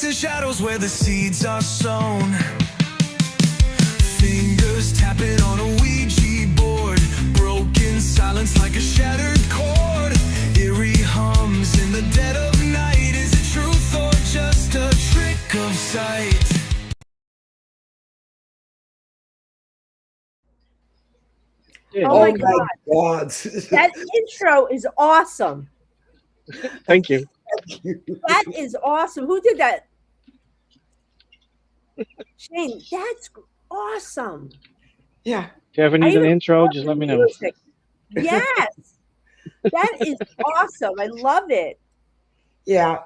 and shadows where the seeds are sown. Fingers tapping on a Ouija board. Broken silence like a shattered chord. Eerie hums in the dead of night. Is it truth or just a trick of sight? Yeah, Oh my okay. God. God. That intro is awesome. Thank you. That is awesome. Who did that? Shane, that's awesome. Yeah. If you ever I need an even intro, love just the let me know. music. Yes. That is awesome. I love it. Yeah.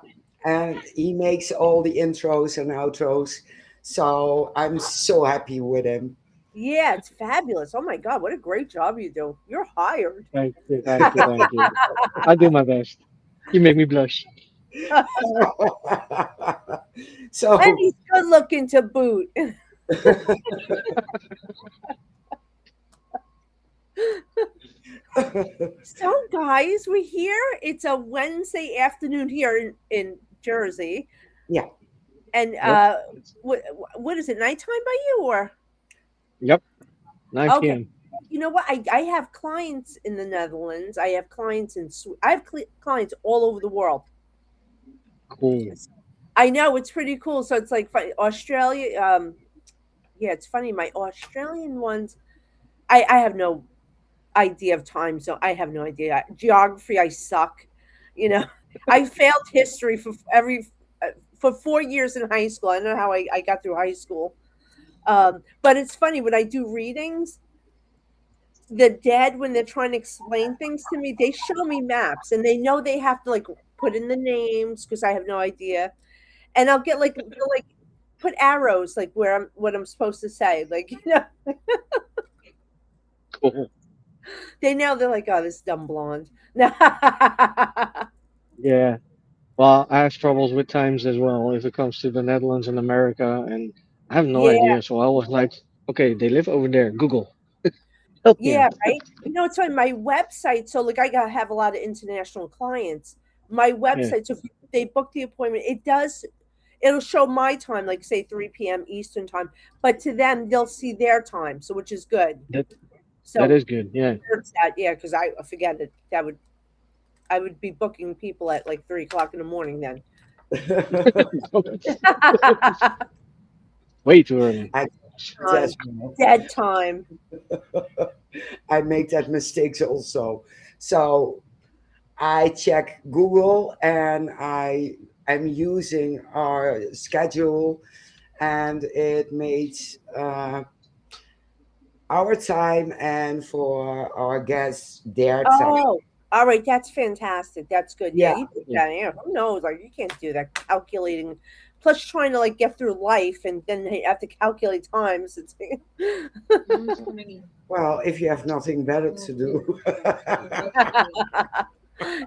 And he makes all the intros and outros. So I'm so happy with him. Yeah, it's fabulous. Oh my God, what a great job you do. You're hired. Thank you, thank you, thank you. I do my best. You make me blush. So And he's good looking to boot. So, guys, we're here. It's a Wednesday afternoon here in Jersey. yeah. And Yep. what is it, nighttime by you or? Yep. 9 Okay. p.m. You know what? I have clients in the Netherlands. I have clients in I have clients all over the world. Cool. I know it's pretty cool. So it's like Australia. Yeah, it's funny. My Australian ones, I have no idea of time, so I have no idea. Geography, I suck. You know, I failed history for 4 years in high school. I don't know how I got through high school. But it's funny when I do readings. The dead, when they're trying to explain things to me, they show me maps and they know they have to like put in the names because I have no idea. And I'll get like they'll, like put arrows like where what I'm supposed to say. Like, Cool. they know they're like, oh, this dumb blonde. No. Yeah. Well, I have troubles with times as well if it comes to the Netherlands and America, and I have no Yeah, idea. So I was like, okay, they live over there. Google, help me yeah, out. right. It's on my website. So like have a lot of international clients. My Yeah, website, so if they book the appointment, it'll show my time, like say 3 p.m. Eastern time, but to them they'll see their time, so which is good. that that So is good. Yeah. there's that, yeah, because I forget it. I would be booking people at like 3 o'clock in the morning then. Way too early. I, Time, that's, dead time. I make that mistakes also. So I check Google and I'm using our schedule and it makes our time and for our guests their time. Oh, all right, that's fantastic. That's good. Yeah, Yeah. you put Yeah. that in. Who knows? Like you can't do that calculating. Plus, trying to like get through life and then you have to calculate times. It's Well, if you have nothing better to do.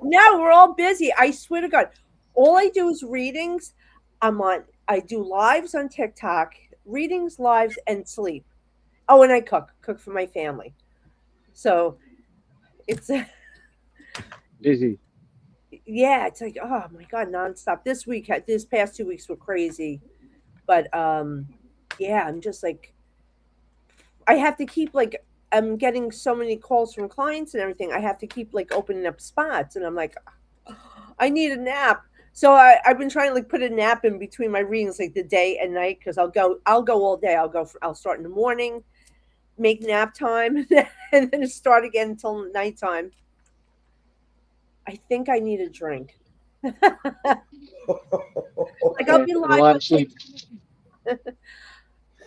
no, we're all busy. I swear to God, all I do is readings. I do lives on TikTok, readings, lives, and sleep. Oh, and I cook for my family. So it's Busy. yeah, it's like oh my God, nonstop. This past 2 weeks were crazy, but yeah, I'm just like I have to keep like I'm getting so many calls from clients and everything. I have to keep like opening up spots, and I'm like, I need a nap. So I've been trying to like put a nap in between my readings, like the day and night, because I'll go all day. I'll start in the morning, make nap time, and then start again until nighttime. I think I need a drink. Like I'll be And a live lot on of sleep.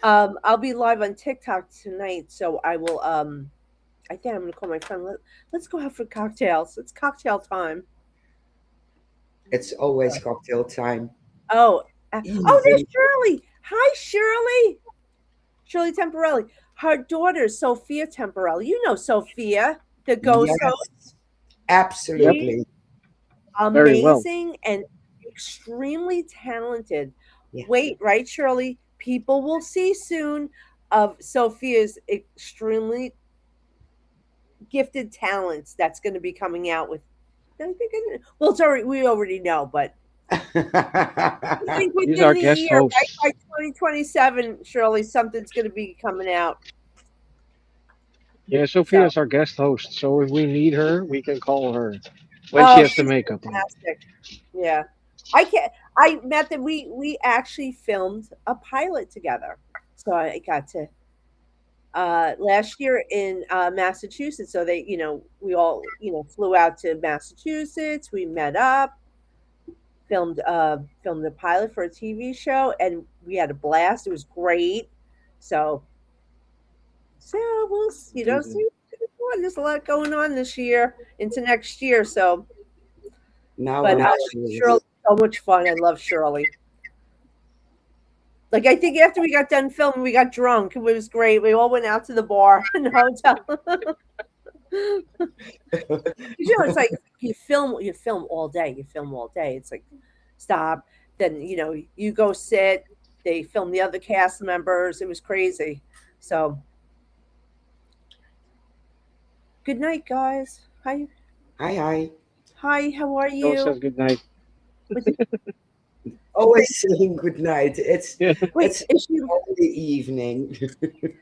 I'll be live on TikTok tonight, so I will. I think I'm gonna call my friend. Let's go out for cocktails. It's cocktail time. It's always cocktail time. Oh, oh, there's Even Shirley. Hi, Shirley. Shirley Temporelli. Her daughter, Sophia Temporelli. You know Sophia, the ghost host. yes, Yep. She's absolutely. Very well. amazing and extremely talented. Yeah. Wait, right, Shirley? People will see soon of Sophia's extremely gifted talents that's going to be coming out with. I think well, it's already we already know, but I think He's our within the guest year, right host. by 2027, surely something's going to be coming out. Yeah, So, Sophia's our guest host. So if we need her, we can call her when she oh, has the she's makeup on. fantastic. Yeah, I can't. I met that we actually filmed a pilot together, so I got to last year in Massachusetts. So they, we all, flew out to Massachusetts. We met up, filmed a pilot for a TV show, and we had a blast. It was great. So, we'll, see what's going on. There's a lot going on this year into next year. So, Now but I'm Shirley's curious. so much fun. I love Shirley. Like I think after we got done filming, we got drunk. It was great. We all went out to the bar in the hotel. It's like you film all day. You film all day. It's like stop. Then you go sit. They film the other cast members. It was crazy. So good night, guys. Hi, Hi, hi. hi. How are Joe you? says good night. Always saying good night. Yeah. Wait, It's is she? only evening.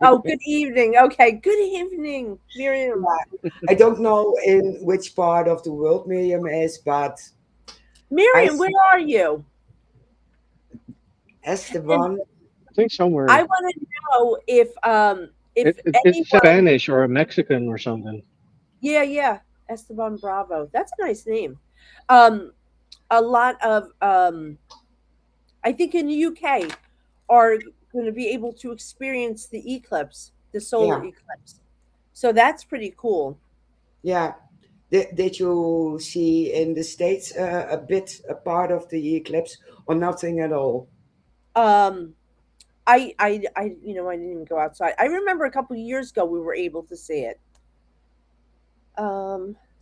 Oh, good evening. Okay, good evening, Miriam. I don't know in which part of the world Miriam is, but I Miriam, where see are you? And Esteban. I think somewhere. I want to know if It's anyone. Spanish or a Mexican or something. Yeah, yeah, Esteban Bravo. That's a nice name. Um, a lot of I think in the UK are going to be able to experience the eclipse, the solar Yeah, eclipse. So that's pretty cool. yeah. Did you see in the States a part of the eclipse or nothing at all? Um, I didn't even go outside. I remember a couple of years ago we were able to see it.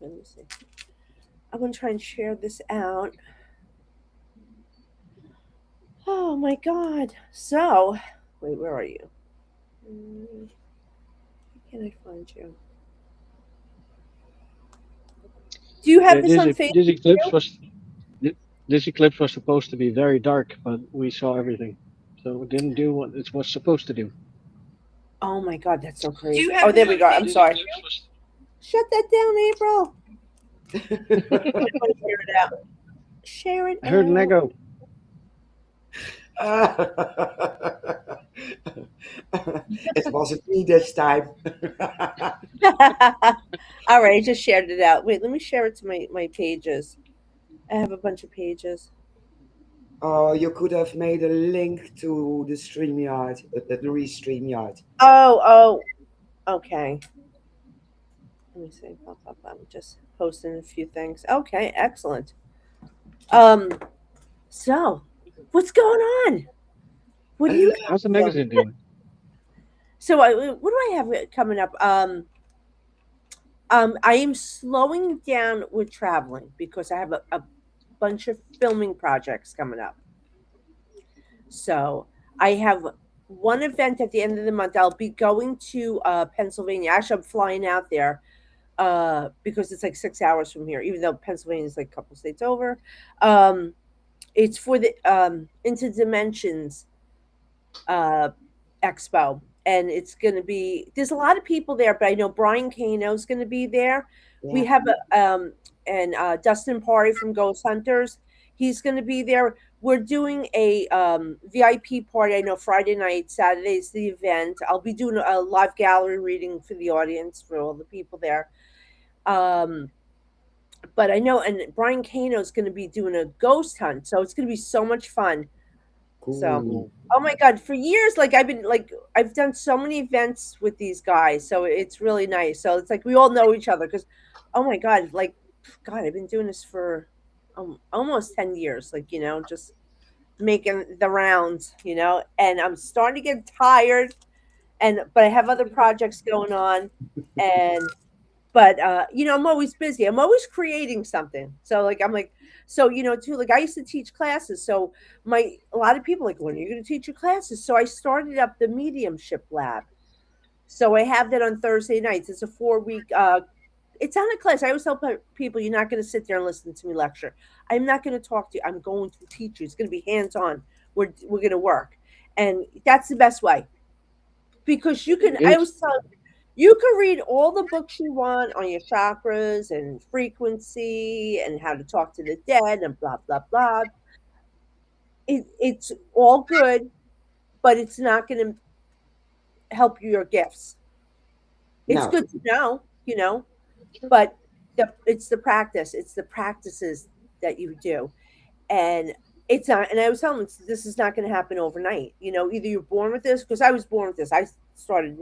Let me see. I'm gonna try and share this out. Oh my God. So, wait, where are you? Where can I find you? Do you have Yeah, this this on ec- this Facebook eclipse too? was thi- this eclipse was supposed to be very dark, but we saw everything, so it didn't do what it was supposed to do. Oh my God, that's so crazy. Oh, there we go. I'm sorry. Shut that down, April. I'm gonna share it out. Share it I heard an out. echo. It wasn't me this time. All right, I just shared it out. Wait, let me share it to my pages. I have a bunch of pages. Oh, you could have made a link to the StreamYard, the ReStreamYard. Oh, okay. Let me see. Pop, pop, pop. I'm just posting a few things. Okay, excellent. Um, so what's going on? What do you? How's the magazine doing? So what do I have coming up? I am slowing down with traveling because I have a bunch of filming projects coming up. So I have one event at the end of the month. I'll be going to Pennsylvania. Actually, I'm flying out there because it's like 6 hours from here, even though Pennsylvania is like a couple states over. Um, it's for the Into Dimensions uh, Expo. And it's going to be, there's a lot of people there, but I know Brian Kano is going to be there. We Yeah, have and Dustin Party from Ghost Hunters. He's going to be there. We're doing a VIP party. I know Friday night, Saturday's the event. I'll be doing a live gallery reading for the audience, for all the people there. Um, but I know, and Brian Kano is going to be doing a ghost hunt. So it's going to be so much fun. So, cool. oh my God, for years, like I've done so many events with these guys, so it's really nice. So it's like we all know each other because, oh my God, God, I've been doing this for almost 10 years. Like just making the rounds, and I'm starting to get tired, but I have other projects going on, and but I'm always busy. I'm always creating something. So I'm like, so too, like I used to teach classes. So a lot of people like, when are you going to teach your classes? So I started up the mediumship lab. So I have that on Thursday nights. It's a 4 week it's not a class. I always tell people, you're not going to sit there and listen to me lecture. I'm not going to talk to you. I'm going to teach you. It's going to be hands on. We're going to work, and that's the best way, because you can. I Yes. always tell you can read all the books you want on your chakras and frequency and how to talk to the dead and blah blah blah. It's all good, but it's not going to help your gifts. It's No, good to know, but it's the practice. It's the practices that you do, and it's not. And I was telling them, this is not going to happen overnight. Either you're born with this, because I was born with this. I started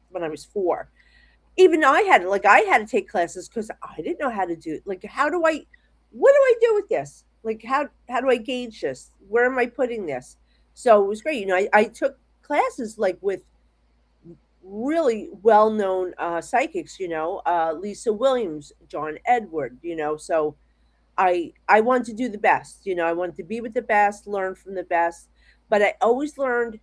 when I was 4. Even I had to take classes because I didn't know how to do it. Like, what do I do with this? Like, how do I gauge this? Where am I putting this? So it was great. I took classes like with really well-known psychics, Lisa Williams, John Edward, so I wanted to do the best, I wanted to be with the best, learn from the best, but I always learned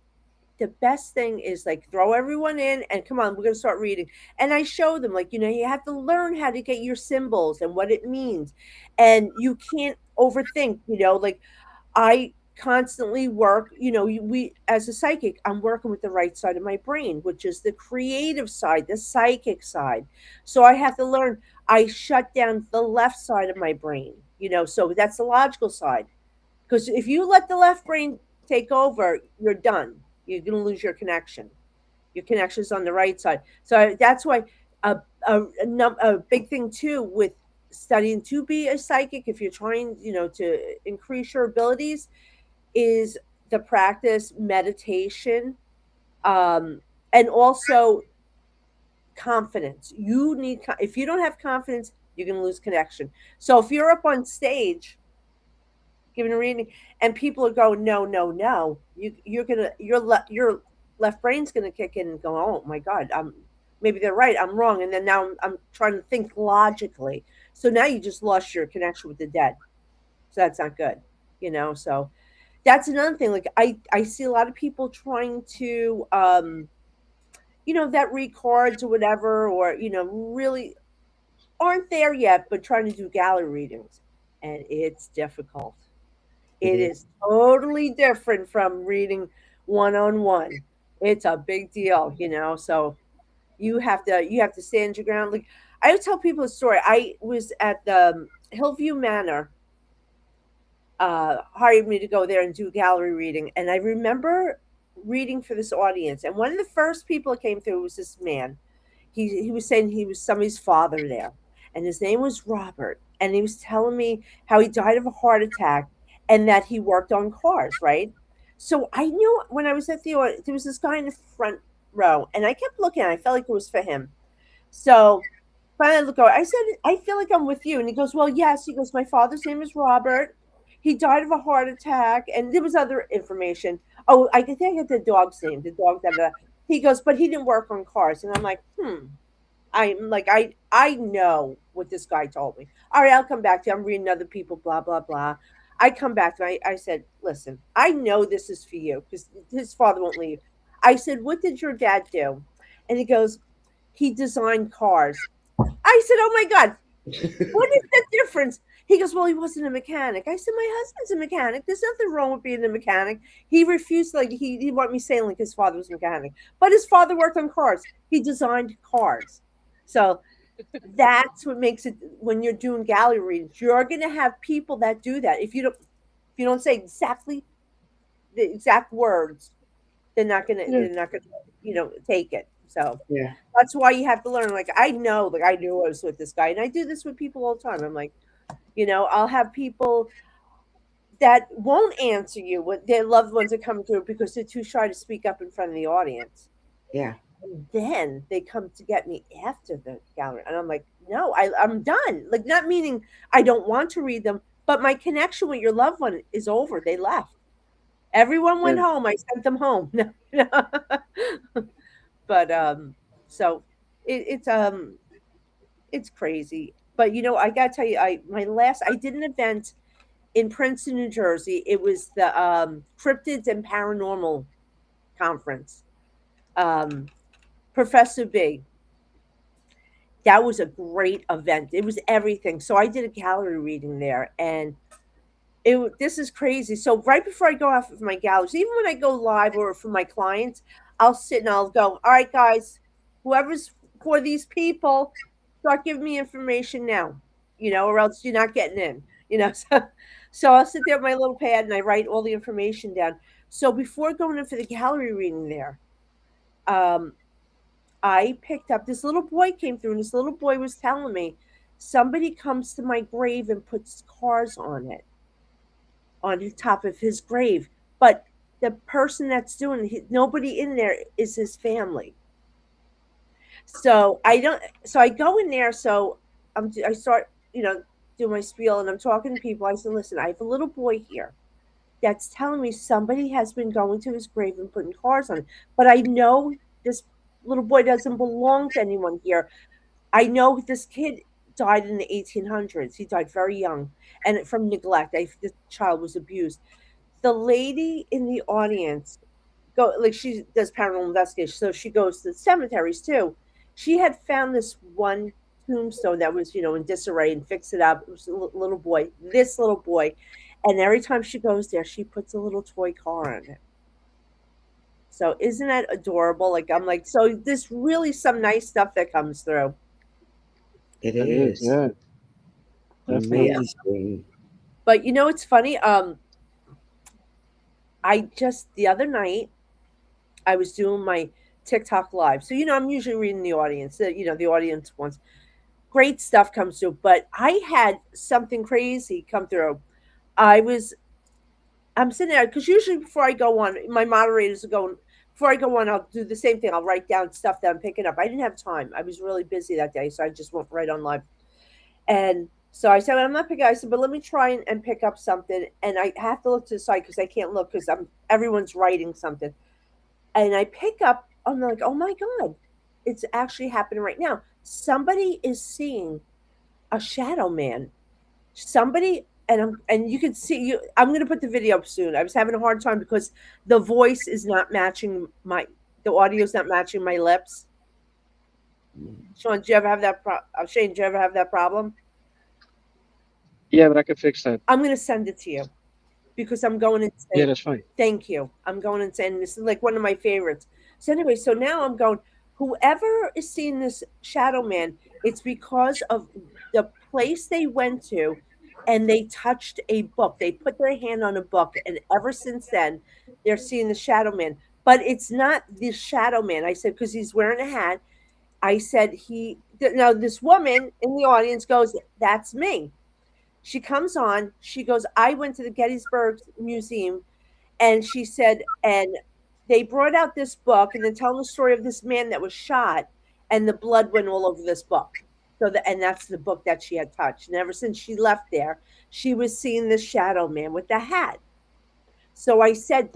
the best thing is like throw everyone in and come on, we're going to start reading. And I show them, like, you have to learn how to get your symbols and what it means, and you can't overthink, like I constantly work, we as a psychic, I'm working with the right side of my brain, which is the creative side, the psychic side. So I have to learn, I shut down the left side of my brain, so that's the logical side. Because if you let the left brain take over, you're done. You're going to lose your connection. Your connection is on the right side. So that's why a big thing too with studying to be a psychic, if you're trying, to increase your abilities, is the practice meditation, and also confidence. You need, if you don't have confidence, you're going to lose connection. So if you're up on stage giving a reading and people are going, no, no, no, your left brain's gonna kick in and go, oh my god, maybe they're right, I'm wrong, and then now I'm trying to think logically. So now you just lost your connection with the dead. So that's not good, So that's another thing. Like I see a lot of people trying to that read cards or whatever, or really aren't there yet, but trying to do gallery readings, and it's difficult. it It is. is totally different from reading one on one. It's a big deal, So you have to stand your ground. Like I would tell people a story. I was at the Hillview Manor, hired me to go there and do a gallery reading, and I remember reading for this audience. And one of the first people that came through was this man. He was saying he was somebody's father there, and his name was Robert, and he was telling me how he died of a heart attack and that he worked on cars, right? So I knew when I was at the audience, there was this guy in the front row, and I kept looking, I felt like it was for him. So finally I look over, I said, I feel like I'm with you. And he goes, well, yes. He goes, my father's name is Robert. He died of a heart attack, and there was other information. Oh, I think I got the dog's name, the dog that he goes, but he didn't work on cars. And I'm like, I'm like, I know what this guy told me. All right, I'll come back to you. I'm reading other people, blah, blah, blah. I come back to him. I said, listen, I know this is for you because his father won't leave. I said, what did your dad do? And he goes, he designed cars. I said, oh my God, what is the difference? He goes, well, he wasn't a mechanic. I said, my husband's a mechanic. There's nothing wrong with being a mechanic. He refused, like, he wanted me saying, like, his father was a mechanic. But his father worked on cars. He designed cars. So that's what makes it, when you're doing gallery readings, you're going to have people that do that. If you don't say exactly the exact words, Yeah. they're not gonna, take it. So Yeah. that's why you have to learn. Like I know, like I knew I was with this guy, and I do this with people all the time. I'm like, I'll have people that won't answer you when their loved ones are coming through because they're too shy to speak up in front of the audience. Yeah. And then they come to get me after the gallery, and I'm like, no, I'm done. Like not meaning I don't want to read them, but my connection with your loved one is over. They left. Everyone went Yeah. home. I sent them home. But so it's crazy. But I gotta tell you, I did an event in Princeton, New Jersey. It was the Cryptids and Paranormal Conference. Um, Professor B. That was a great event. It was everything. So I did a gallery reading there, and this is crazy. So right before I go off of my galleries, even when I go live or for my clients, I'll sit and I'll go, all right, guys, whoever's for these people, start giving me information now, or else you're not getting in, So I'll sit there with my little pad and I write all the information down. So before going in for the gallery reading there, um, I picked up this little boy came through, and this little boy was telling me somebody comes to my grave and puts cars on the top of his grave, but the person that's doing it, nobody in there is his family. So I don't. So I go in there. So I start, do my spiel, and I'm talking to people. I said, "Listen, I have a little boy here that's telling me somebody has been going to his grave and putting cars on it, but I know this little boy doesn't belong to anyone here. I know this kid died in the 1800s. He died very young, and from neglect. This child was abused. The lady in the audience she does paranormal investigation, so she goes to the cemeteries too. She had found this one tombstone that was, in disarray and fixed it up. It was a little boy, this little boy, and every time she goes there, she puts a little toy car on it. So isn't that adorable? Like I'm like, so there's really some nice stuff that comes through. It That is, is yeah. Definitely. amazing. But it's funny. I just the other night I was doing my TikTok live. So I'm usually reading the audience. The audience wants great stuff comes through. But I had something crazy come through. I'm sitting there because usually before I go on, my moderators are going. Before I go on, I'll do the same thing. I'll write down stuff that I'm picking up. I didn't have time. I was really busy that day, so I just went right on live. And so I said, I'm not picking. I said, but let me try and pick up something. And I have to look to the side because I can't look because everyone's writing something. And I pick up. I'm like, oh my god, it's actually happening right now. Somebody is seeing a shadow man. Somebody and you can see you. I'm going to put the video up soon. I was having a hard time because the voice is not matching the audio is not matching my lips. Sean, do you ever have that Shane, do you ever have that problem? Yeah, but I can fix that. I'm going to send it to you because I'm going insane. Yeah, that's fine. Thank you. I'm going insane. This is like one of my favorites. So anyway, so now I'm going, whoever is seeing this shadow man, it's because of the place they went to and they touched a book. They put their hand on a book, and ever since then, they're seeing the shadow man. But it's not the shadow man. I said, because he's wearing a hat. I said, now this woman in the audience goes, that's me. She comes on, she goes, I went to the Gettysburg Museum, and she said, and they brought out this book, and they're telling the story of this man that was shot, and the blood went all over this book. And that's the book that she had touched. And ever since she left there, she was seeing the shadow man with the hat. So I said,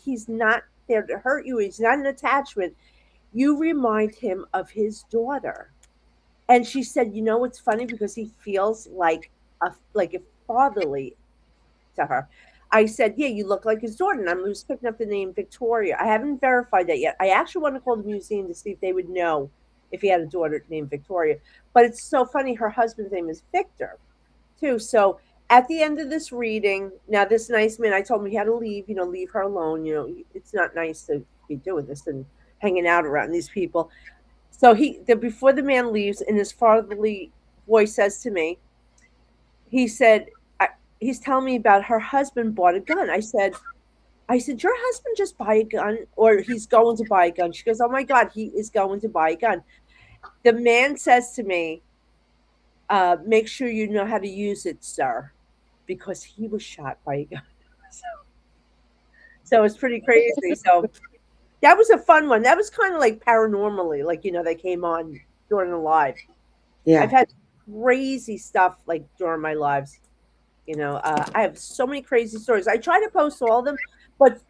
he's not there to hurt you. He's not an attachment. You remind him of his daughter. And she said, it's funny because he feels like a fatherly to her. I said, yeah, you look like his daughter. And I was picking up the name Victoria. I haven't verified that yet. I actually want to call the museum to see if they would know if he had a daughter named Victoria. But it's so funny. Her husband's name is Victor, too. So at the end of this reading, now this nice man, I told him he had to leave, leave her alone. It's not nice to be doing this and hanging out around these people. So before the man leaves, in his fatherly voice says to me, he said, he's telling me about her husband bought a gun. I said, your husband just buy a gun, or he's going to buy a gun? She goes, oh my God, he is going to buy a gun. The man says to me, make sure you know how to use it, sir, because he was shot by a gun. So it's pretty crazy. So that was a fun one. That was kind of like paranormally, like, they came on during the live. Yeah. I've had crazy stuff like during my lives. I have so many crazy stories. I try to post all of them, but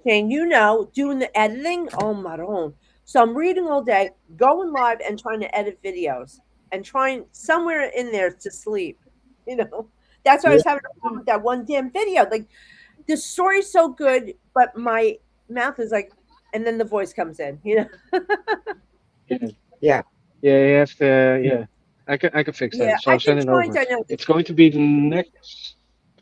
Shane, doing the editing, oh my own. So I'm reading all day, going live and trying to edit videos and trying somewhere in there to sleep. That's why I was having a problem with that one damn video. Like the story's so good, but my mouth is like, and then the voice comes in, Yeah. Yeah, you have to. Yeah, I can fix Yeah, that. So I I'll can send it find. over. I know. It's going to be the next.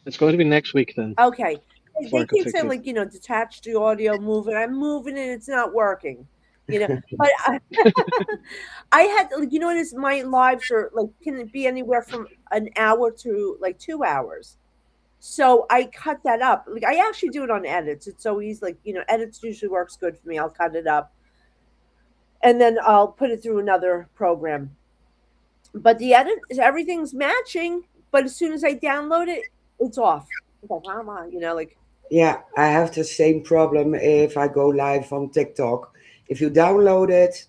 It's going to be next week then Okay. before They I can keep fix saying it. like, detach the audio, move it. I'm moving it, it's not working. But I had like, what is my lives are like can it be anywhere from an hour to like 2 hours. So I cut that up. Like I actually do it on edits. It's so easy. Like, edits usually works good for me. I'll cut it up and then I'll put it through another program. But the edit everything's matching, but as soon as I download it, it's off. It's like, wow, like Yeah, I have the same problem if I go live on TikTok. If you download it,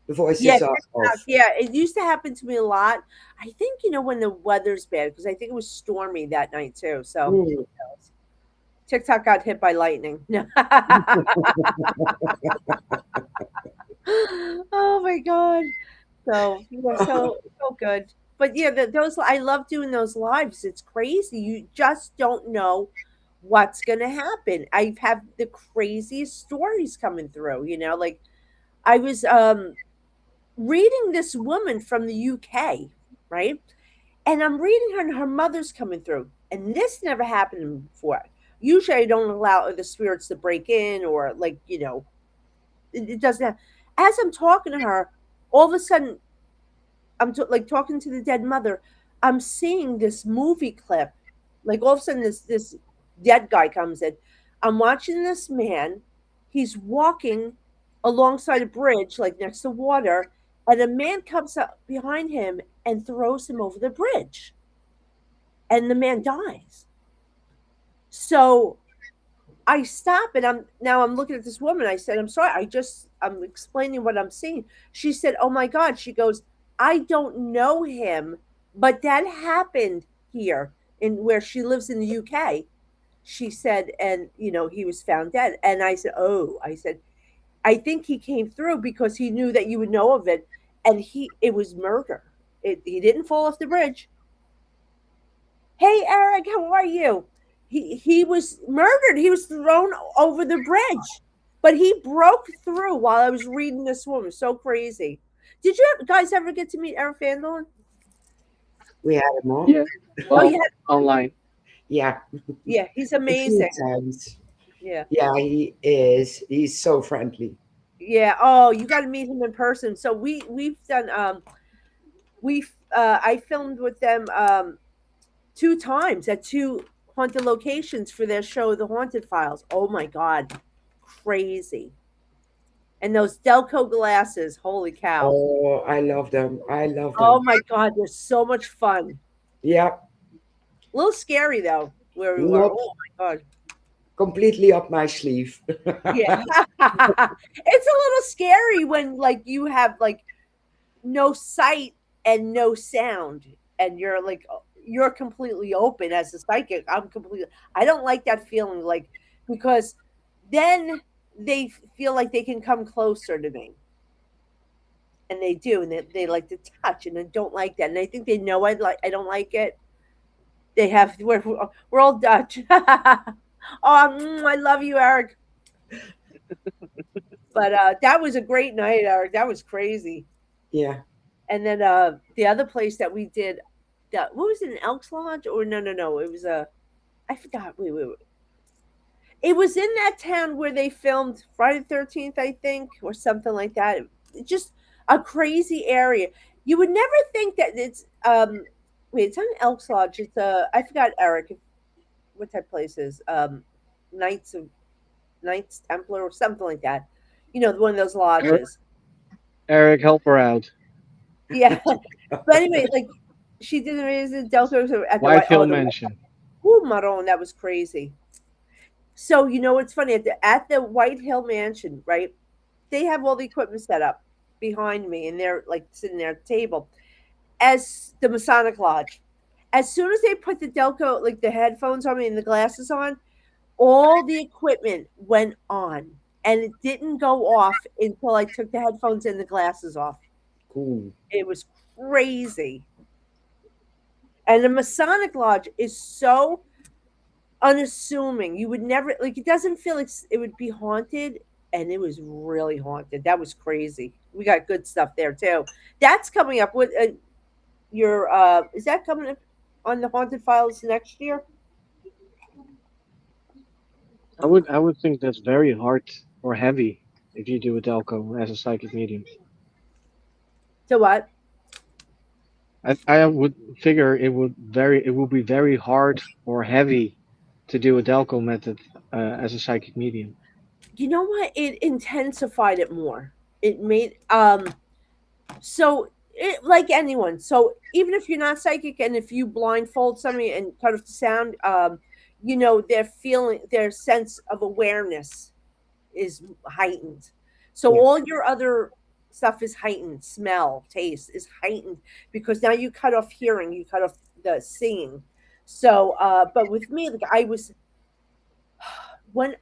the voice yeah, is TikTok. off. Yeah, it used to happen to me a lot. I think when the weather's bad because I think it was stormy that night too. So Mm. TikTok got hit by lightning. Oh my god. So so good. But yeah, those I love doing those lives. It's crazy. You just don't know what's gonna happen. I've had the craziest stories coming through. Like I was reading this woman from the UK, right? And I'm reading her, and her mother's coming through. And this never happened to me before. Usually, I don't allow the spirits to break in, or like it doesn't. As I'm talking to her, all of a sudden, I'm like talking to the dead mother. I'm seeing this movie clip. Like all of a sudden, this dead guy comes in. I'm watching this man. He's walking alongside a bridge, like next to water, and a man comes up behind him and throws him over the bridge, and the man dies. So I stop and I'm looking at this woman. I said, I'm sorry. I'm explaining what I'm seeing. She said, oh my God. She goes, I don't know him, but that happened here in where she lives in the UK. She said, and he was found dead. And I said, oh, I said, I think he came through because he knew that you would know of it. And it was murder. He didn't fall off the bridge. Hey, Eric, how are you? He was murdered. He was thrown over the bridge, but he broke through while I was reading this woman. So crazy. Did you guys ever get to meet Eric Van? We had him on. Yeah. Oh, Well, yeah, online. Yeah, yeah. He's a few amazing. times. Yeah, Yeah, he is. He's so friendly. yeah. Oh, you got to meet him in person. So we've done I filmed with them 2 times at 2 haunted locations for their show, The Haunted Files. Oh my God, crazy. And those Delco glasses, holy cow. Oh, I love them. I love Oh them. my God, they're so much fun. Yeah, A little scary though, where we were. not Oh my God. completely up my sleeve. Yeah. It's a little scary when like you have like no sight and no sound and you're completely open as a psychic. I don't like that feeling like because then they feel like they can come closer to me. And they do, and they like to touch, and I don't like that. And I think they know I don't like it. They have we're all Dutch. Oh, I love you, Eric. But that was a great night, Eric. That was crazy. Yeah. And then the other place that we did, that what was it, an Elks Lodge or no, it was a I forgot. Wait. It was in that town where they filmed Friday the 13th, I think, or something like that. Just a crazy area. You would never think that it's wait, it's not an Elks Lodge. It's I forgot Eric what type of place is Knights Templar or something like that. One of those Eric, lodges. Eric, help her out. Yeah. But anyway, like she did amazing Delta at the White White. Hill Oh, the Mansion. Ooh, Maron, that was crazy. So what's funny at the White Hill Mansion, right? They have all the equipment set up behind me, and they're like sitting there at the table as the Masonic Lodge. As soon as they put the Delco, like the headphones on me and the glasses on, all the equipment went on, and it didn't go off until I took the headphones and the glasses off. Cool. It was crazy. And the Masonic Lodge is so unassuming. You would never like it doesn't feel like it would be haunted, and it was really haunted. That was crazy. We got good stuff there too. That's coming up. With your is that coming up on the Haunted Files next year? I would think that's very hard or heavy if you do a telco as a psychic medium. To what? I would figure it would be very hard or heavy to do a Delco method as a psychic medium. You know what? It intensified it more. It made so it, like anyone. So even if you're not psychic, and if you blindfold somebody and cut off the sound, their feeling, their sense of awareness is heightened. So Yeah. all your other stuff is heightened. Smell, taste is heightened because now you cut off hearing, you cut off the seeing. So, but with me, like I was when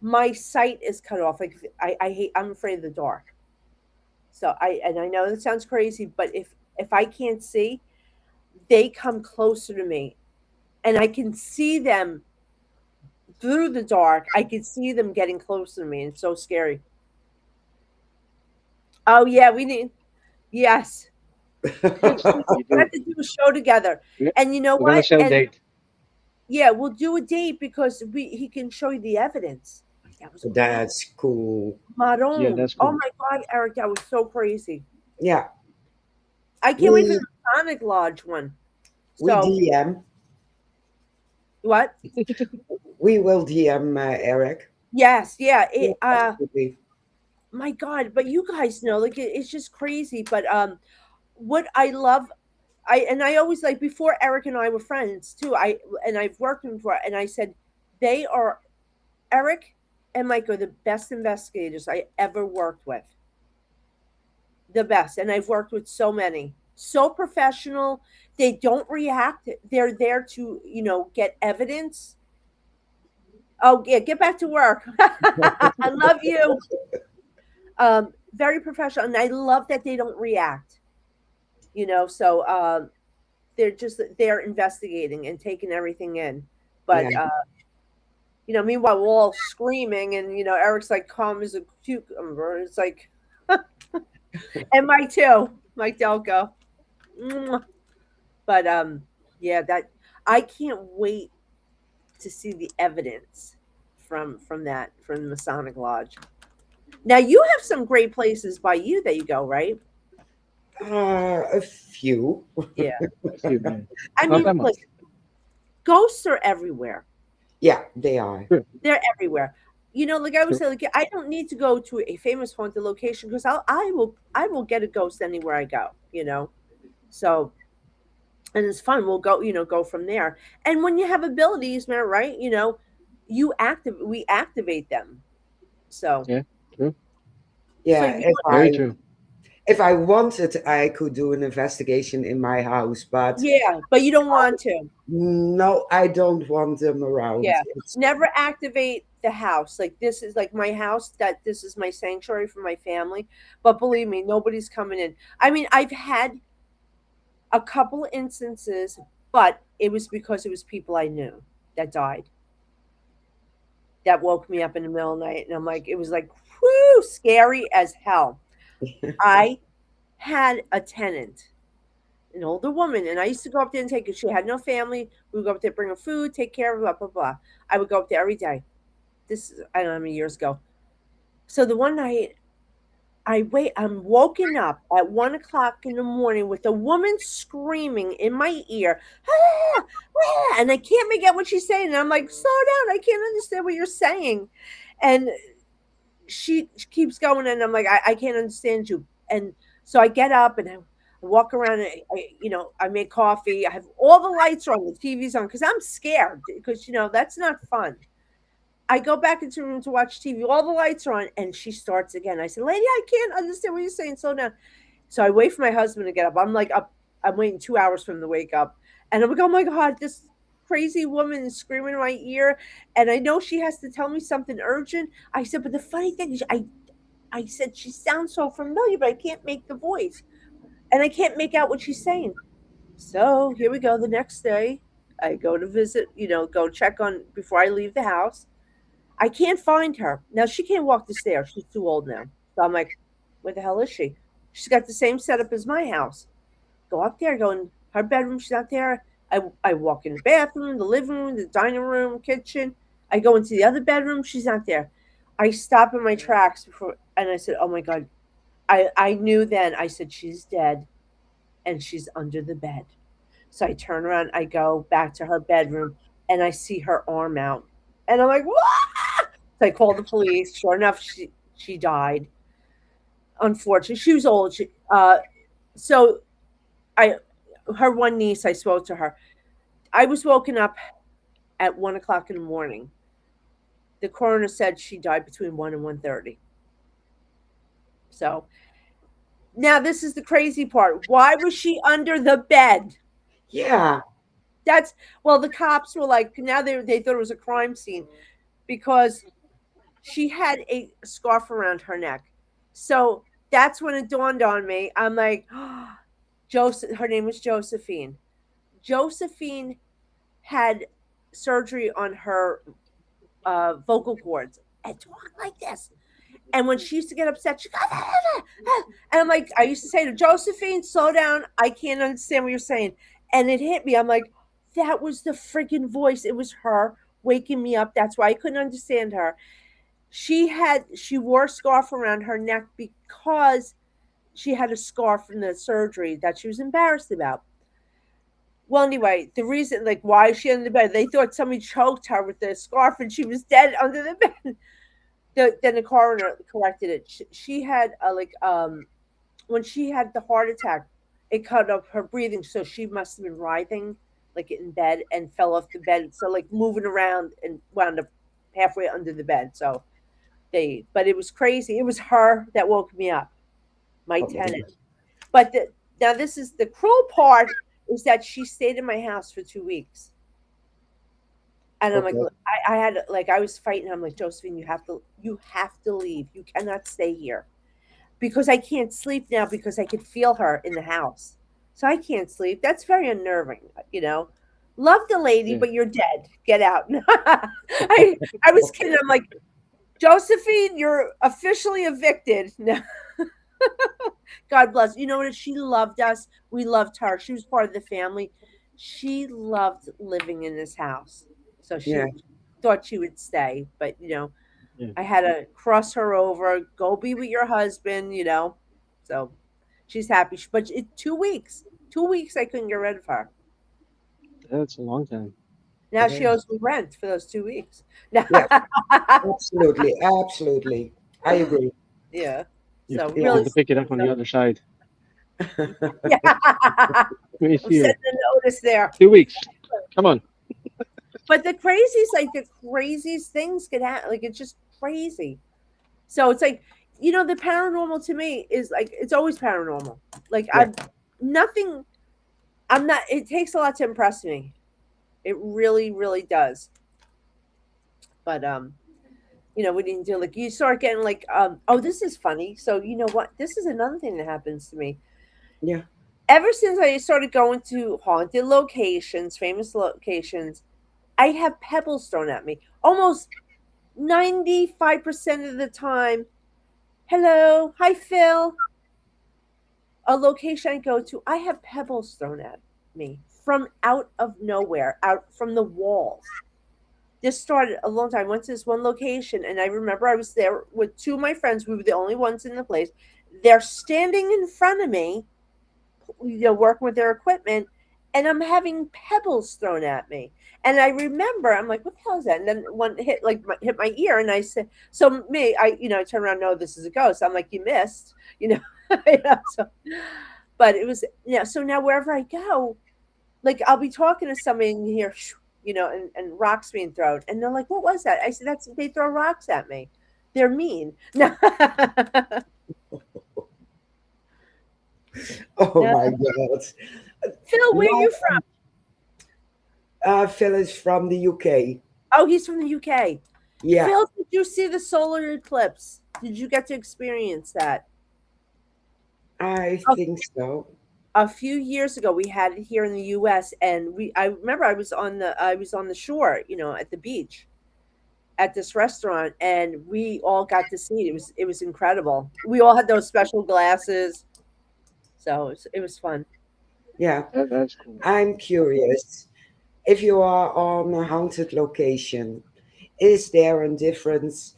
my sight is cut off, like I hate, I'm afraid of the dark. So I know that sounds crazy, but if I can't see, they come closer to me, and I can see them through the dark. I can see them getting closer to me. It's so scary. Oh yeah, we need yes. We You do. have to do a show together. We're And you know we're gonna what? set a And date. yeah, we'll do a date because he can show you the evidence. That was crazy. That's cool. Yeah, Maroon. that's Oh cool. my God, Eric, that was so crazy. Yeah, I can't wait for we the Sonic Lodge one. we So DM. what? We will DM Eric. Yes, yeah. Yeah, absolutely. My God, but you guys know, like it's just crazy. But what I love, I always like before Eric and I were friends too. I've worked with them before, and I said they are Eric and Mike are the best investigators I ever worked with. The best, and I've worked with so many. So professional. They don't react. They're there to get evidence. Oh yeah, get back to work. I love you. Very professional, and I love that they don't react. So they're investigating and taking everything in. But Yeah, meanwhile, we're all screaming, and Eric's like calm as a cucumber. It's like, and Mike too, Mike Delco. Mwah. But yeah, that I can't wait to see the evidence from the Masonic Lodge. Now you have some great places by you that you go, right? a few. Yeah. A few, man. I Not mean, that much. listen, ghosts are everywhere. Yeah, they are. Sure. They're everywhere. Like I would Sure. say, like I don't need to go to a famous haunted location because I will get a ghost anywhere I go. So and it's fun. We'll go from there. And when you have abilities, man, right? We activate them. So Yeah, true. so Yeah, you Very true. if I wanted, I could do an investigation in my house, but yeah, but you don't want to. no, I don't want them around. Yeah. It's Never activate the house. Like this is like my house, that this is my sanctuary for my family. But believe me, nobody's coming in. I mean, I've had a couple of instances, but it was because it was people I knew that died. That woke me up in the middle of the night. And I'm like, it was like, whoo, scary as hell. I had a tenant, an older woman, and I used to go up there and take it. She had no family. We would go up there, bring her food, take care of her, blah, blah, blah. I would go up there every day. This is, I don't know how many years ago. So the one night, I'm woken up at 1 o'clock in the morning with a woman screaming in my ear, "Ah, ah," and I can't make out what she's saying. And I'm like, slow down, I can't understand what you're saying. And she keeps going, and I'm like, I can't understand you. And so I get up and I walk around, and I make coffee. I have all the lights on, the TV's on, because I'm scared, because that's not fun. I go back into the room to watch TV. All the lights are on, and she starts again. I said, "Lady, I can't understand what you're saying. Slow down." So I wait for my husband to get up. I'm like up. I'm waiting 2 hours for him to wake up, and I'm like, "Oh my God, this crazy woman is screaming in my ear, and I know she has to tell me something urgent." I said, "But the funny thing is, I said she sounds so familiar, but I can't make the voice, and I can't make out what she's saying." So here we go. The next day, I go to visit. Go check on before I leave the house. I can't find her. Now she can't walk the stairs. She's too old now. So I'm like, where the hell is she? She's got the same setup as my house. Go up there, go in her bedroom, she's not there. I walk in the bathroom, the living room, the dining room, kitchen. I go into the other bedroom, she's not there. I stop in my tracks before, and I said, oh my God. I knew then, I said, she's dead and she's under the bed. So I turn around, I go back to her bedroom, and I see her arm out. And I'm like, what? So I called the police. Sure enough, she died. Unfortunately, she was old. So I, her one niece, I spoke to her. I was woken up at 1 o'clock in the morning. The coroner said she died between 1 and 1:30. So now this is the crazy part. Why was she under the bed? Yeah. That's well, the cops were like, now they thought it was a crime scene because she had a scarf around her neck. So that's when it dawned on me. I'm like, oh, her name was Josephine. Josephine had surgery on her vocal cords and talk like this. And when she used to get upset, she goes, and I'm like, I used to say to Josephine, slow down. I can't understand what you're saying. And it hit me. I'm like, that was the freaking voice. It was her waking me up. That's why I couldn't understand her. She wore a scarf around her neck because she had a scar from the surgery that she was embarrassed about. Well, anyway, the reason, like, why is she under the bed? They thought somebody choked her with the scarf and she was dead under the bed. Then the coroner corrected it. She had when she had the heart attack, it cut off her breathing, so she must have been writhing like in bed and fell off the bed. So like moving around and wound up halfway under the bed. So but it was crazy. It was her that woke me up, my tenant. But now this is the cruel part is that she stayed in my house for 2 weeks. And I'm like, look, I had like I was fighting. I'm like, Josephine, you have to leave. You cannot stay here because I can't sleep now because I could feel her in the house. So I can't sleep. That's very unnerving, you know. Love the lady, but you're dead. Get out. I was kidding. I'm like, Josephine, you're officially evicted. God bless. You know what? She loved us. We loved her. She was part of the family. She loved living in this house. So she thought she would stay, but I had to cross her over, go be with your husband, So she's happy. But 2 weeks, 2 weeks, I couldn't get rid of her. That's a long time. Now she owes me rent for those 2 weeks. Yeah, absolutely, absolutely. I agree. Yeah. You So have really to pick it up on the other side. Yeah. I'm I'm sending a notice there. 2 weeks. Come on. But the craziest things could happen. Like, it's just crazy. So it's like, the paranormal to me is like, it's always paranormal. Like, it takes a lot to impress me. It really, really does. But, we didn't do, like, you start getting like, oh, this is funny. So, you know what? This is another thing that happens to me. Yeah. Ever since I started going to haunted locations, famous locations, I have pebbles thrown at me. Almost 95% of the time. Hello. Hi, Phil. A location I go to, I have pebbles thrown at me from out of nowhere, out from the walls. This started a long time. I went to this one location, and I remember I was there with 2 of my friends. We were the only ones in the place. They're standing in front of me, working with their equipment, and I'm having pebbles thrown at me. And I remember, I'm like, what the hell is that? And then one hit my ear, and I said, so me, I turn around, no, this is a ghost. I'm like, you missed, so, but it was, so now wherever I go, like, I'll be talking to somebody and hear, and rocks being thrown. And they're like, what was that? I said, they throw rocks at me. They're mean. Oh my God. Phil, where are you from? Phil is from the UK. Oh, he's from the UK. Yeah. Phil, did you see the solar eclipse? Did you get to experience that? I think so. A few years ago, we had it here in the U.S., and I remember I was on the shore, at the beach, at this restaurant, and we all got to see it. It was incredible. We all had those special glasses, so it was fun. Yeah, That's cool. I'm curious. If you are on a haunted location, is there a difference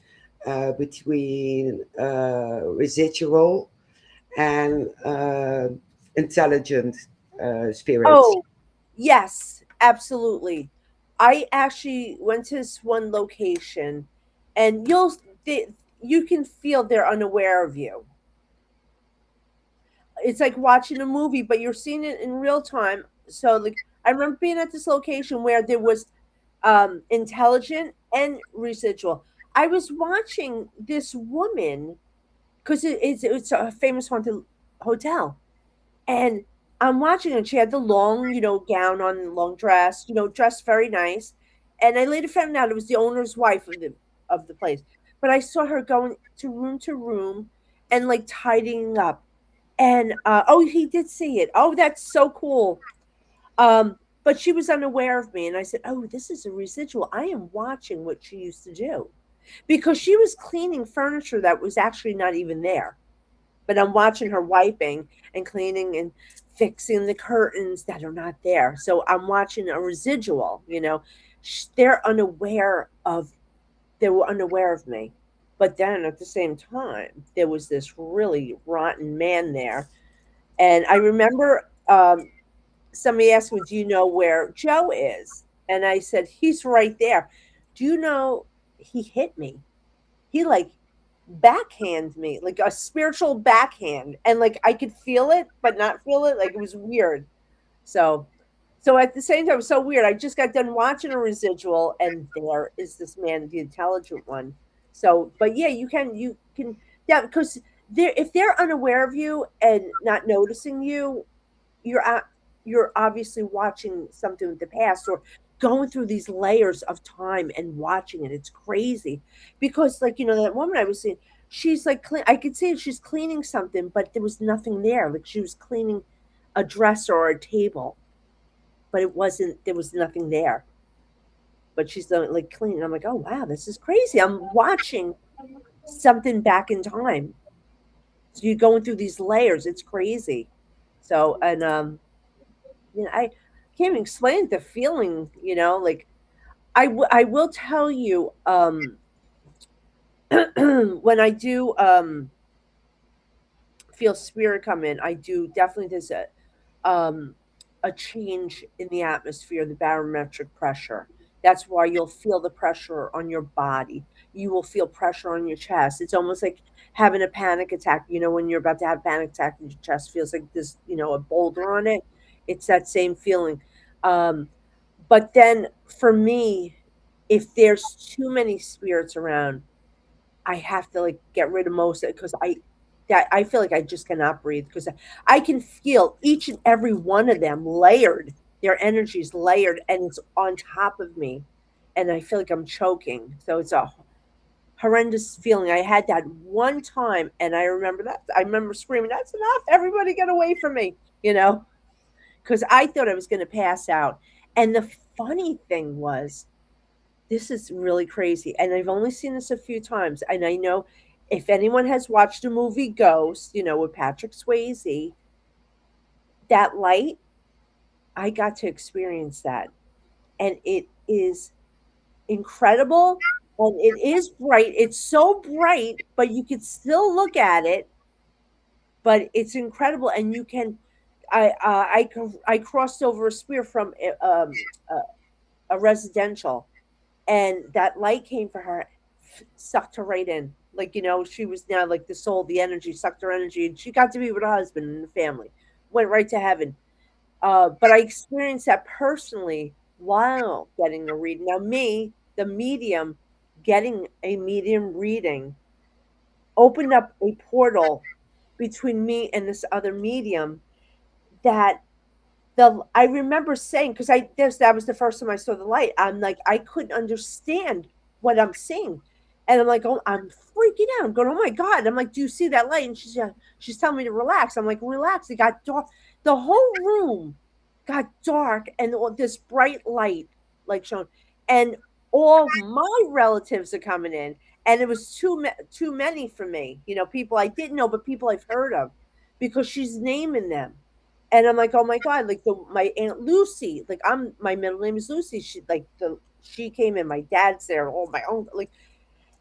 between residual and intelligent spirits? Oh, yes, absolutely. I actually went to this one location, and you can feel they're unaware of you. It's like watching a movie, but you're seeing it in real time. So, like, I remember being at this location where there was intelligent and residual. I was watching this woman because it's a famous haunted hotel, and I'm watching her. She had the long, gown on, long dress, dressed very nice. And I later found out it was the owner's wife of the place. But I saw her going to room and like tidying up. And oh, he did see it. Oh, that's so cool. But she was unaware of me, and I said, "Oh, this is a residual. I am watching what she used to do." Because she was cleaning furniture that was actually not even there. But I'm watching her wiping and cleaning and fixing the curtains that are not there. So I'm watching a residual. They're unaware of they were unaware of me. But then at the same time, there was this really rotten man there. And I remember somebody asked me, "Do you know where Joe is?" And I said, "He's right there." Do you know he hit me? He like backhand me, like a spiritual backhand, and like I could feel it but not feel it. Like it was weird. So so at the same time, it was so weird. I just got done watching a residual, and there is this man, the intelligent one. So, but yeah, you can, yeah, because if they're unaware of you and not noticing you, you're at, you're obviously watching something with the past, or going through these layers of time and watching it. It's crazy because, like, that woman I was seeing, she's like, I could see she's cleaning something, but there was nothing there. Like she was cleaning a dresser or a table, but it wasn't. There was nothing there. But she's like cleaning. I'm like, oh wow, this is crazy. I'm watching something back in time. So you're going through these layers. It's crazy. So and I can't even explain the feeling. Like I will tell you, when I do feel spirit come in, I do definitely, there's um, a change in the atmosphere, the barometric pressure. That's why you'll feel the pressure on your body. You will feel pressure on your chest. It's almost like having a panic attack. When you're about to have a panic attack and your chest feels like this, a boulder on it. It's that same feeling. Um, but then for me, if there's too many spirits around, I have to like get rid of most of it because I feel like I just cannot breathe because I can feel each and every one of them layered. Their energy is layered and it's on top of me, and I feel like I'm choking. So it's a horrendous feeling. I had that one time, and I remember that. I remember screaming, "That's enough! Everybody get away from me!" Because I thought I was going to pass out. And the funny thing was, this is really crazy. And I've only seen this a few times. And I know if anyone has watched the movie Ghost, with Patrick Swayze, that light, I got to experience that. And it is incredible. And it is bright. It's so bright, but you can still look at it. But it's incredible. And you can, I crossed over a spear from a residential, and that light came for her, sucked her right in. Like, she was now like the soul, the energy sucked her energy, and she got to be with her husband and the family, went right to heaven. But I experienced that personally while getting a reading. Now, me, the medium, getting a medium reading opened up a portal between me and this other medium that I remember saying, because that was the first time I saw the light. I'm like, I couldn't understand what I'm seeing. And I'm like, oh, I'm freaking out. I'm going, oh my God. I'm like, do you see that light? And she's telling me to relax. I'm like, relax. It got dark. The whole room got dark, and this bright light like shone. And all my relatives are coming in, and it was too many for me. You know, people I didn't know, but people I've heard of, because she's naming them, and I'm like, oh my god, like my aunt Lucy, like my middle name is Lucy. She came in, my dad's there, all my uncle, like,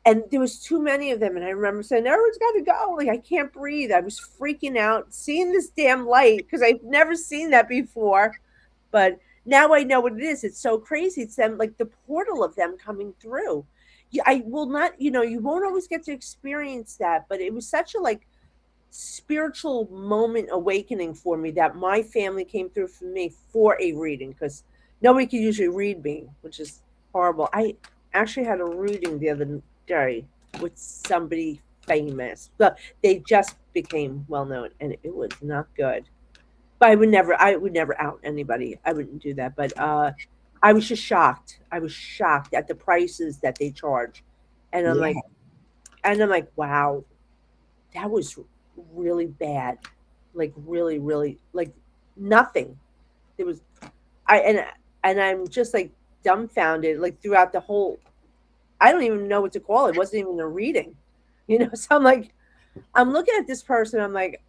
and there was too many of them, and I remember saying, everyone's got to go, like I can't breathe. I was freaking out seeing this damn light because I've never seen that before, but now I know what it is. It's so crazy. It's them, like the portal of them coming through. I will not, you won't always get to experience that, but it was such a like spiritual moment awakening for me that my family came through for me for a reading, because nobody can usually read me, which is horrible. I actually had a reading the other day with somebody famous, but they just became well known, and it was not good. But I would never out anybody. I wouldn't do that. But I was just shocked. I was shocked at the prices that they charge, and Yeah. I'm like, wow, that was really bad. Like really, really, like nothing. There was I and I'm just like dumbfounded. Like throughout the whole, I don't even know what to call it. It wasn't even a reading, So I'm like, I'm looking at this person. I'm like,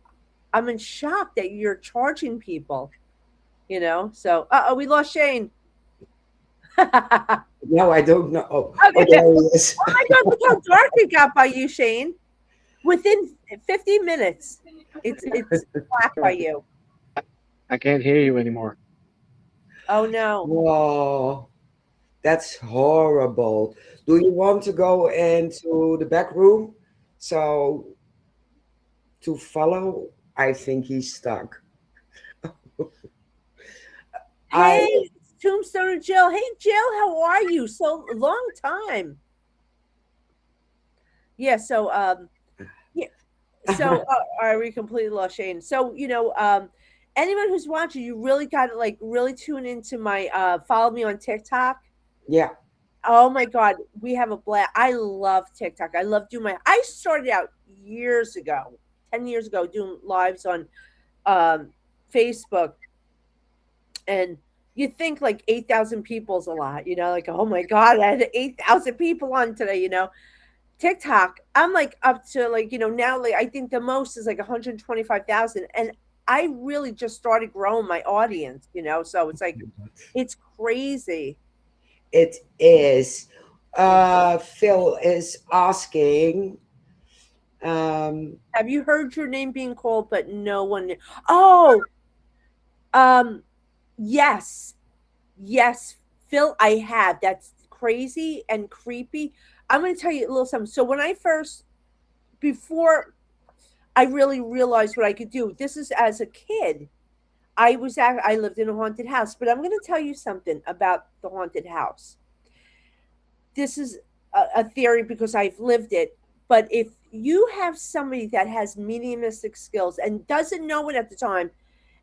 I'm in shock that you're charging people. So we lost Shane. Okay. No, I don't know. Oh, Oh there he is. my god, look how dark it got by you, Shane. Within 15 minutes, it's black by you. I can't hear you anymore. Oh no. Whoa, that's horrible. Do you want to go into the back room? So to follow, I think he's stuck. I Hey, it's Tombstone and Jill. Hey Jill, how are you? So long time. Yeah, so yeah, so we completely lost Shane. So, anyone who's watching, you really gotta like really tune into my follow me on TikTok. yeah, Oh my God, we have a blast. I love TikTok. I love doing I started out years ago, 10 years ago, doing lives on um, Facebook. And you think like 8,000 people's a lot, like, oh my God, I had 8,000 people on today. TikTok, I'm like up to like, now like I think the most is like 125,000. And I really just started growing my audience. So it's like, it's crazy. it is. Phil is asking. Have you heard your name being called, but no one? Oh, um, yes, yes, Phil, I have. That's crazy and creepy. I'm going to tell you a little something. So when before I really realized what I could do, this is as a kid. I lived in a haunted house, but I'm going to tell you something about the haunted house. This is a theory because I've lived it. But if you have somebody that has mediumistic skills and doesn't know it at the time,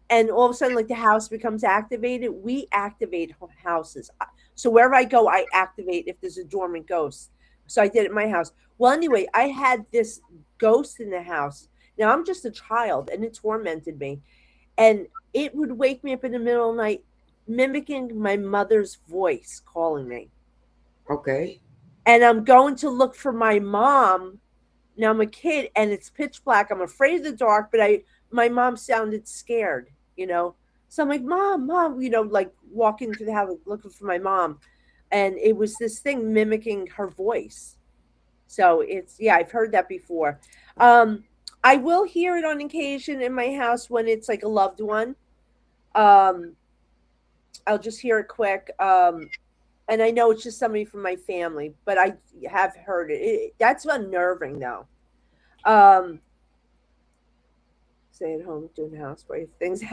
and all of a sudden, like the house becomes activated, we activate houses. So wherever I go, I activate if there's a dormant ghost. So I did it at my house. Well, anyway, I had this ghost in the house. Now I'm just a child, and it tormented me, and it would wake me up in the middle of the night, mimicking my mother's voice, calling me. Okay. And I'm going to look for my mom. Now I'm a kid and it's pitch black. I'm afraid of the dark, but my mom sounded scared. So I'm like, Mom, like walking through the house looking for my mom. And it was this thing mimicking her voice. So I've heard that before. I will hear it on occasion in my house when it's like a loved one. I'll just hear it quick. And I know it's just somebody from my family, but I have heard it. That's unnerving, though. Stay at home, doing housewife things.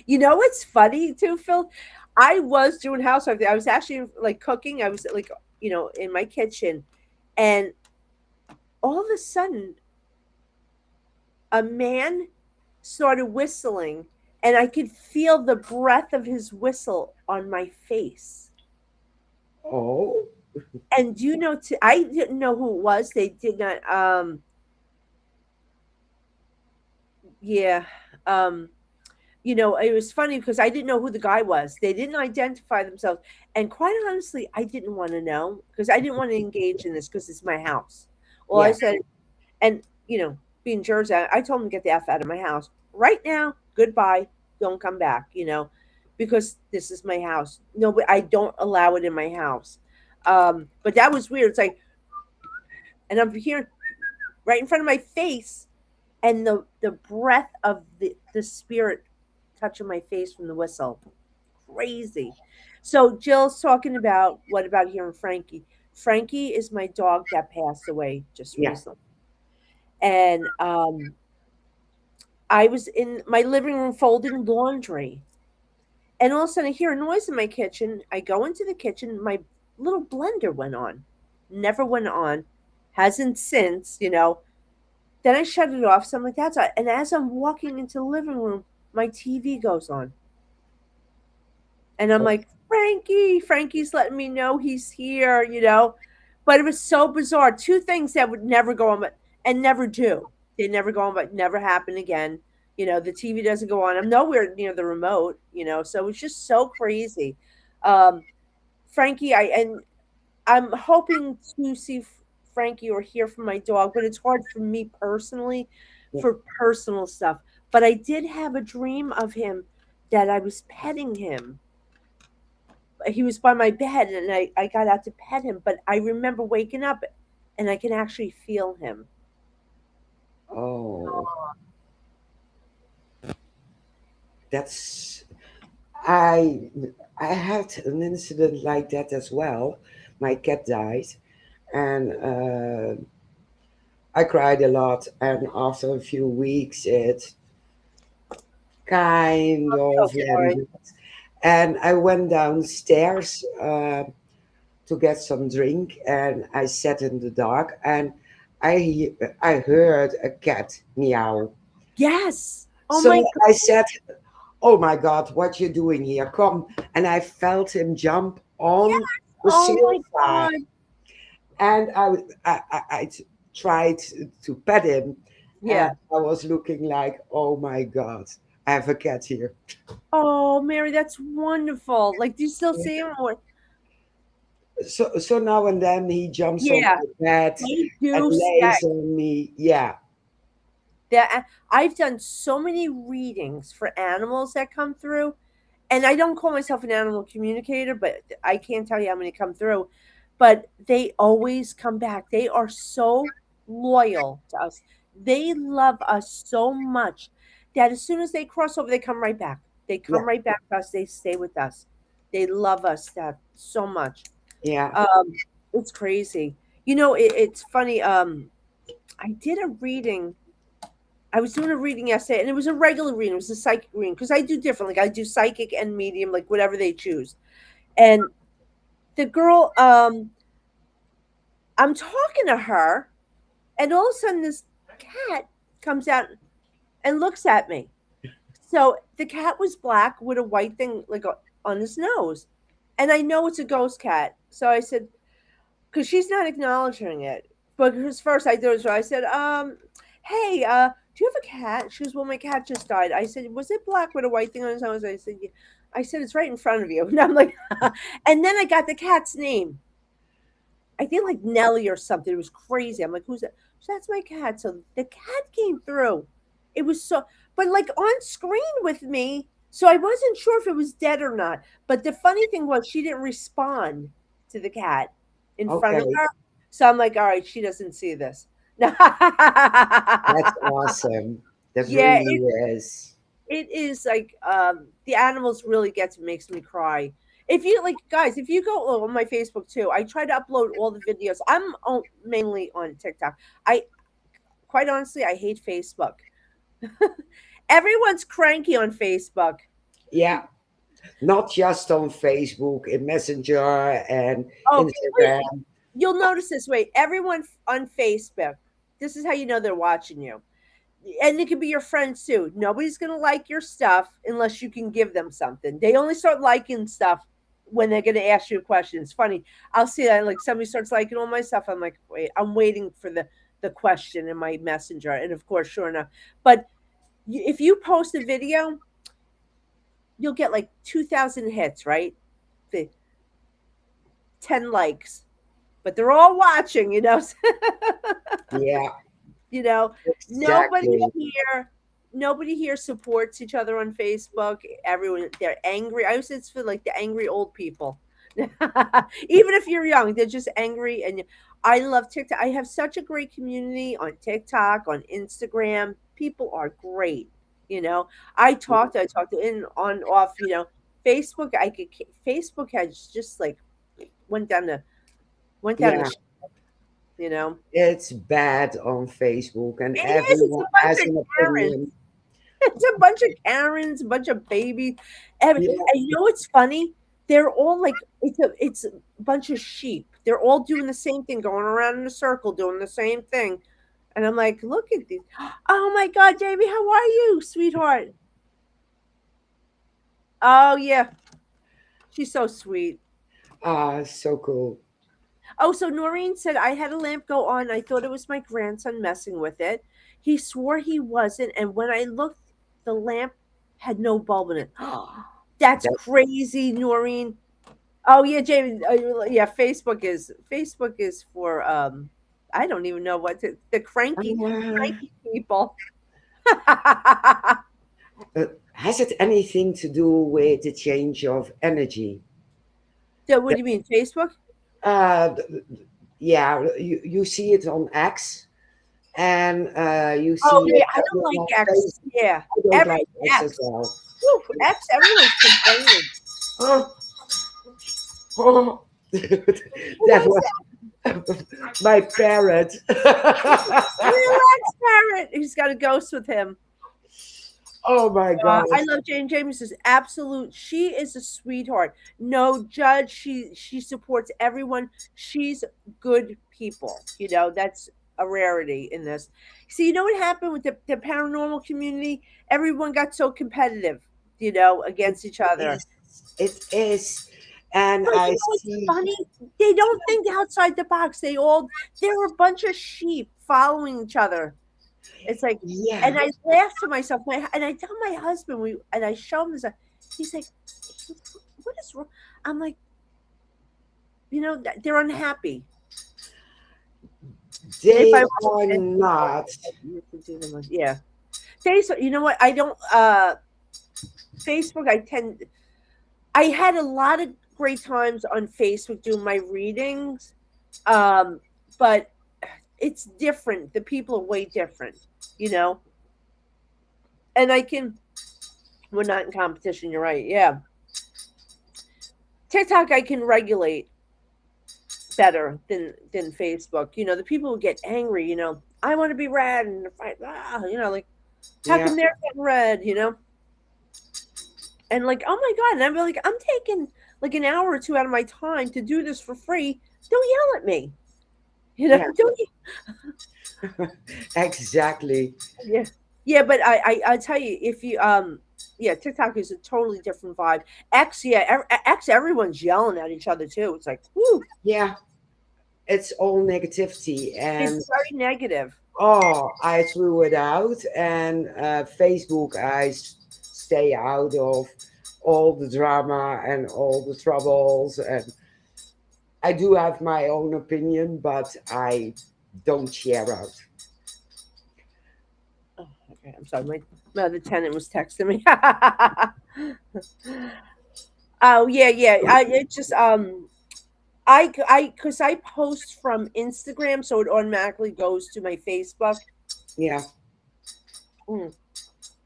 What's funny too, Phil? I was doing housewife things. I was actually like cooking. I was like, in my kitchen, and all of a sudden, a man started whistling, and I could feel the breath of his whistle on my face. Oh, And I didn't know who it was. They did not. Yeah. it was funny because I didn't know who the guy was. They didn't identify themselves. And quite honestly, I didn't want to know because I didn't want to engage in this because it's my house. Well, I Yeah. said, and, being Jersey, I told him to get the F out of my house right now. Goodbye. Don't come back, because this is my house. No, but I don't allow it in my house. But that was weird. It's like, and I'm hearing right in front of my face, and the breath of the spirit touching my face from the whistle. Crazy. So Jill's talking about, what about hearing Frankie? Frankie is my dog that passed away just Yeah. recently. And I was in my living room folding laundry. And all of a sudden I hear a noise in my kitchen. I go into the kitchen, my little blender went on. Never went on. Hasn't since. Then I shut it off. So I'm like, that's odd. And as I'm walking into the living room, my TV goes on. And I'm like, Frankie's letting me know he's here. But it was so bizarre. Two things that would never go on, and never do. They never go on, but never happen again. The TV doesn't go on. I'm nowhere near the remote. So it was just so crazy. Um, Frankie, I'm hoping to see Frankie or hear from my dog, but it's hard for me personally Yeah. for personal stuff. But I did have a dream of him that I was petting him. He was by my bed and I got out to pet him, but I remember waking up and I can actually feel him. Oh, that's I I had an incident like that as well. My cat died, and I cried a lot. And after a few weeks, it kind So of sorry. ended. And I went downstairs to get some drink, and I sat in the dark, and I heard a cat meow. Yes. Oh my So god. I said, "Oh my God, what you doing here? Come!" And I felt him jump Yes. on the Oh my sofa, god. and I tried to pet him, and Yeah. I was looking like, "Oh my God, I have a cat here." Oh, Mary, that's wonderful. Like, do you still see him? Or So now and then he jumps on yeah, the bed they and do stay. lays on me. Yeah, That I've done so many readings for animals that come through, and I don't call myself an animal communicator, but I can't tell you how many come through. But they always come back. They are so loyal to us. They love us so much that as soon as they cross over, they come right back. They come yeah, right back to us. They stay with us. They love us that so much. yeah, It's crazy. It's funny. I did a reading. I was doing a reading yesterday, and it was a regular reading. It was a psychic reading because I do different. Like I do psychic and medium, like whatever they choose. And the girl, I'm talking to her, and all of a sudden this cat comes out and looks at me. So the cat was black with a white thing like on his nose, and I know it's a ghost cat. So I said, because she's not acknowledging it. But because first I did it, so I said, hey, do you have a cat? She goes, well, my cat just died. I said, was it black with a white thing on his nose? I said, yeah. I said, it's right in front of you. And I'm like, and then I got the cat's name. I think like Nelly or something. It was crazy. I'm like, who's that? So that's my cat. So the cat came through. It was so, but like on screen with me. So I wasn't sure if it was dead or not. But the funny thing was, she didn't respond to the cat in front of okay, her. So I'm like, all right, she doesn't see this. yeah, that's awesome. That really is. it is like the animals really makes me cry. If you like, guys, if you go on my Facebook too, I try to upload all the videos. Mainly on TikTok. I quite honestly, I hate Facebook. Everyone's cranky on Facebook. Yeah, not just on Facebook, in Messenger and Oh, wait, Instagram. you'll notice this. Wait, everyone on Facebook. This is how you know they're watching you. And it could be your friends too. Nobody's gonna like your stuff unless you can give them something. They only start liking stuff when they're gonna ask you a question. It's funny. I'll see that like somebody starts liking all my stuff. I'm like, wait, I'm waiting for the question in my messenger. And of course, sure enough. But if you post a video, you'll get like 2,000 hits, right? The 10 likes, but they're all watching, Yeah, you know, nobody exactly. here, nobody here supports each other on Facebook. Everyone, they're angry. I always say it's for like the angry old people. Even if you're young, they're just angry. And I love TikTok. I have such a great community on TikTok, on Instagram. People are great. You know, I talked to in on off. Facebook. Facebook has just like went down the went down the. Yeah, sh- You know, it's bad on Facebook, and it is. It's everyone a bunch has of an Karens. opinion. It's a bunch of Karens, a bunch of babies. And Yeah, you know what's funny? They're all like it's a bunch of sheep. They're all doing the same thing, going around in a circle, doing the same thing. And I'm like, look at these. Oh my God, Jamie, how are you, sweetheart? Oh yeah, she's so sweet. so cool. Oh, so Noreen said I had a lamp go on. I thought it was my grandson messing with it. He swore he wasn't, and when I looked, the lamp had no bulb in it. That's That, crazy, Noreen. Oh yeah, Jamie. Yeah, Facebook is for I don't even know the uh, cranky people. has it anything to do with the change of energy? So what do you mean, Facebook? Uh, yeah, you see it on X, and you Oh see it yeah, I don't on like X. Facebook. Yeah, I don't every like X as X. well. Whew, X. Everyone's complaining. Oh, oh. Who That was was that? my parrot. Relax, parrot. He's got a ghost with him. Oh my God. I love Jane James is absolute. She is a sweetheart. No judge. She supports everyone. She's good people. That's a rarity in this. See, you know what happened with the paranormal community? Everyone got so competitive, against each other. Yes, it is. And But I what's see, funny? They don't think outside the box. They're a bunch of sheep following each other. It's like, and yeah, I laugh to myself, and I tell my husband, and I show him this. He's like, "What is wrong?" I'm like, they're unhappy. If they I are not. yeah, Facebook. You know what? I don't. Facebook. I had a lot of great times on Facebook doing my readings, um, but it's different. The people are way different, you know. And I can. We're not in competition. You're right. Yeah. TikTok I can regulate better than Facebook. The people who get angry, I want to be red and fight. Like how Yeah, come they're getting red. And like, oh my God, and I'm like, I'm taking like an hour or two out of my time to do this for free. Don't yell at me. yeah, Don't you? exactly. Yeah. Yeah, but I tell you, if you yeah, TikTok is a totally different vibe. X, yeah, X, everyone's yelling at each other too. It's like, whoo, Yeah, it's all negativity. And it's very negative. oh, I threw it out. And Facebook, stay out of all the drama and all the troubles. And I do have my own opinion, but I don't share out. Oh, okay, I'm sorry. My other tenant was texting me. Oh yeah, yeah. It just because I post from Instagram, so it automatically goes to my Facebook. Yeah, Mm.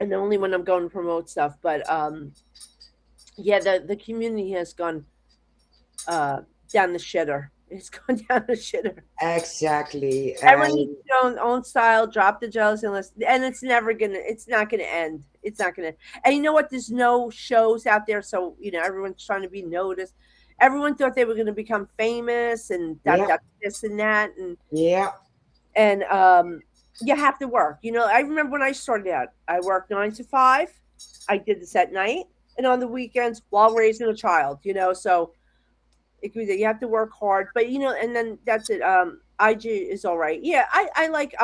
And only when I'm going to promote stuff. But yeah, the community has gone uh down the shitter. It's gone down the shitter. exactly. Everyone needs And their own style. Drop the jealousy list, and it's not gonna end. It's not gonna. And you know what? There's no shows out there, so everyone's trying to be noticed. Everyone thought they were gonna become famous and yeah, this and that, yeah, and you have to work. I remember when I started out, I worked 9 to 5. I did this at night and on the weekends while raising a child. So it could be that you have to work hard, but and then that's it. IG is all right. Yeah, I like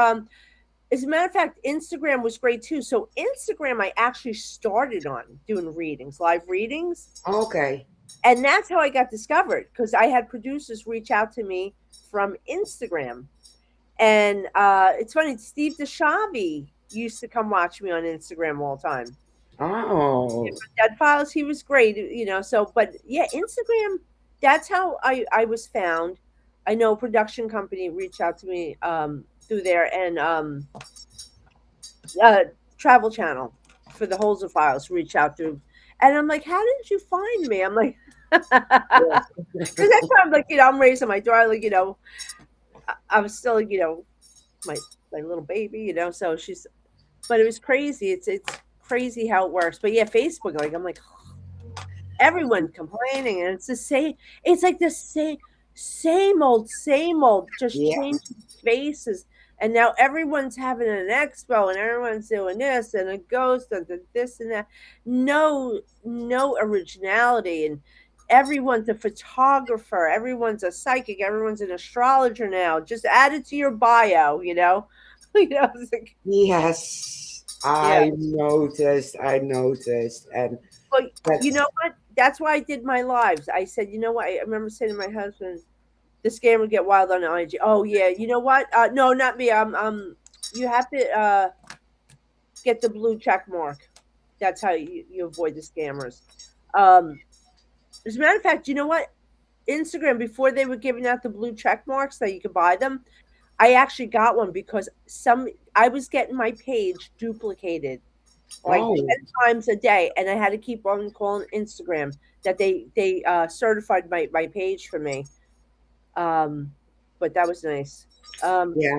As a matter of fact, Instagram was great too. So Instagram, I actually started on doing readings, live readings, Okay. and that's how I got discovered because I had producers reach out to me from Instagram. And it's funny, Steve DeShavi used to come watch me on Instagram all the time. Oh, Dead Files, he was great, you know. So, but yeah, Instagram, that's how I was found. I know a production company reached out to me through there, and uh, Travel Channel for the Holzer Files reached out to, and I'm like, how did you find me? I'm like, because yes. that time, like, you know, I'm raising my daughter, like, you know, I was still, you know, my my little baby, you know, so she's, but it was crazy. It's crazy how it works. But yeah, Facebook, like, I'm like, everyone complaining, and it's the same. It's like the same old, just Yeah. changing faces. And now everyone's having an expo, and everyone's doing this and a ghost and this and that. No originality, and everyone's a photographer, everyone's a psychic, everyone's an astrologer now. Just add it to your bio, you know. You know, it's like, Yes. yeah. I noticed. And But you that's, know what? That's why I did my lives. I said, you know what? I remember saying to my husband, "This game would get wild on IG." Oh yeah, you know what? No, not me. You have to get the blue check mark. That's how you avoid the scammers. Um, as a matter of fact, you know what? Instagram, before they were giving out the blue check marks that you could buy them, I actually got one because I was getting my page duplicated like oh, 10 times a day, and I had to keep on calling Instagram that they certified my page for me. Um, but that was nice. Um, yeah.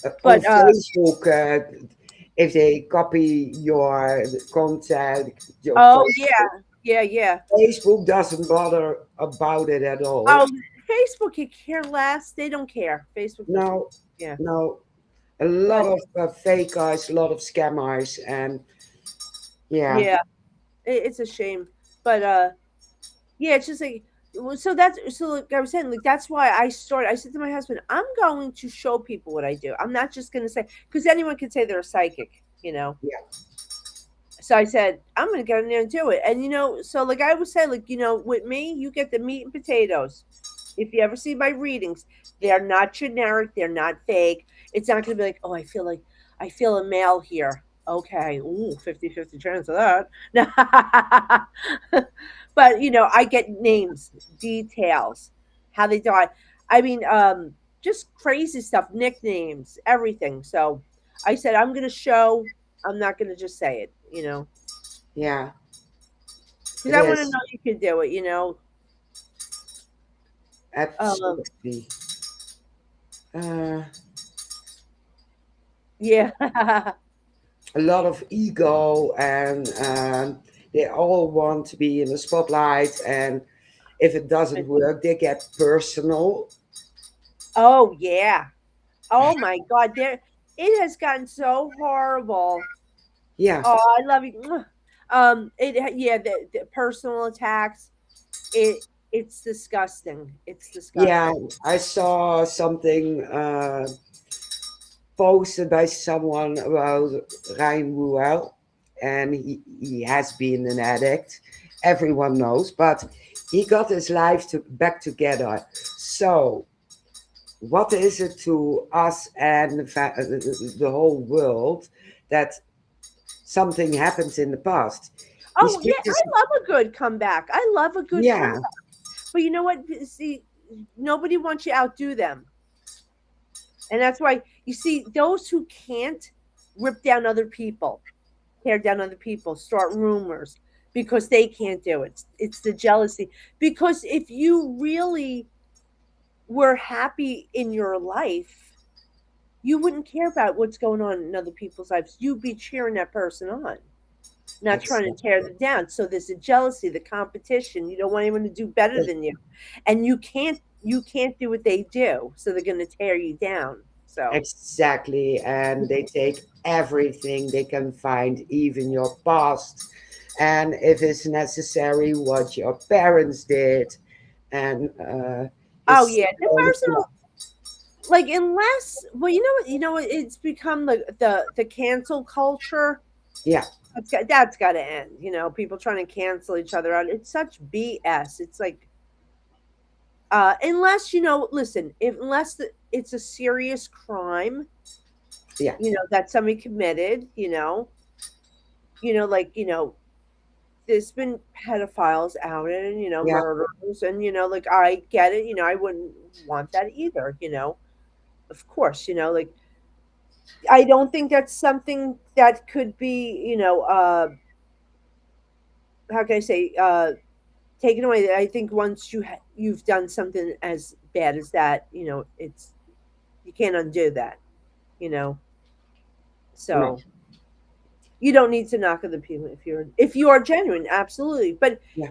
On but Facebook, if they copy your contact, your oh yeah, yeah, yeah. Facebook doesn't bother about it at all. Oh, Facebook could care less. They don't care. Facebook doesn't. No, Yeah, no. A lot but of fakers, a lot of scammers, and yeah, yeah, it's a shame. But yeah, it's just like, well, so like I was saying, like that's why I started. I said to my husband, I'm going to show people what I do. I'm not just going to say, because anyone can say they're a psychic, you know. yeah, So I said, I'm going to get in there and do it. And you know, so like I would say, like, you know, with me, you get the meat and potatoes. If you ever see my readings, they're not generic, they're not fake. It's not going to be like, oh, I feel a male here. Okay, ooh, 50-50 chance of that. But you know, I get names, details, how they died. I mean, just crazy stuff, nicknames, everything. So I said, I'm going to show. I'm not going to just say it, you know, yeah. because It I want to is know you can do it, you know. Um, absolutely. Uh, yeah. a lot of ego, and they all want to be in the spotlight. And if it doesn't work, they get personal. Oh yeah. Oh my God. There, it has gotten so horrible. Yeah, Oh, I love you. Mwah. Yeah, the personal attacks. It's disgusting. It's yeah. disgusting. I saw something posted by someone about 𝙤𝙤𝙬𝙪, and he has been an addict. Everyone knows, but he got his life back together. So, what is it to us and the whole world that something happens in the past? These Oh yeah, pictures, I love a good comeback. I love a good yeah, comeback. But you know what? See, nobody wants you to outdo them. And that's why you see those who can't rip down other people, tear down other people, start rumors because they can't do it. It's the jealousy. Because if you really were happy in your life, you wouldn't care about what's going on in other people's lives. You'd be cheering that person on, not trying to tear exactly. them down. So there's the jealousy, the competition. You don't want anyone to do better than you, and you can't do what they do. So they're going to tear you down. So Exactly. And they take everything they can find, even your past. And if it's necessary, what your parents did. And oh it's yeah, the so, personal like unless, well, it's become the cancel culture. Yeah, That's got to end. People trying to cancel each other out. It's such BS. It's like, unless listen, unless it's a serious crime, yeah, that somebody committed, like there's been pedophiles out and yeah. murderers, and like I get it. I wouldn't want that either. Of course, like I don't think that's something that could be, how can I say, taken away. I think once you've done something as bad as that, it's you can't undo that, you know. No, So you don't need to knock other people if you are genuine, absolutely. But yeah.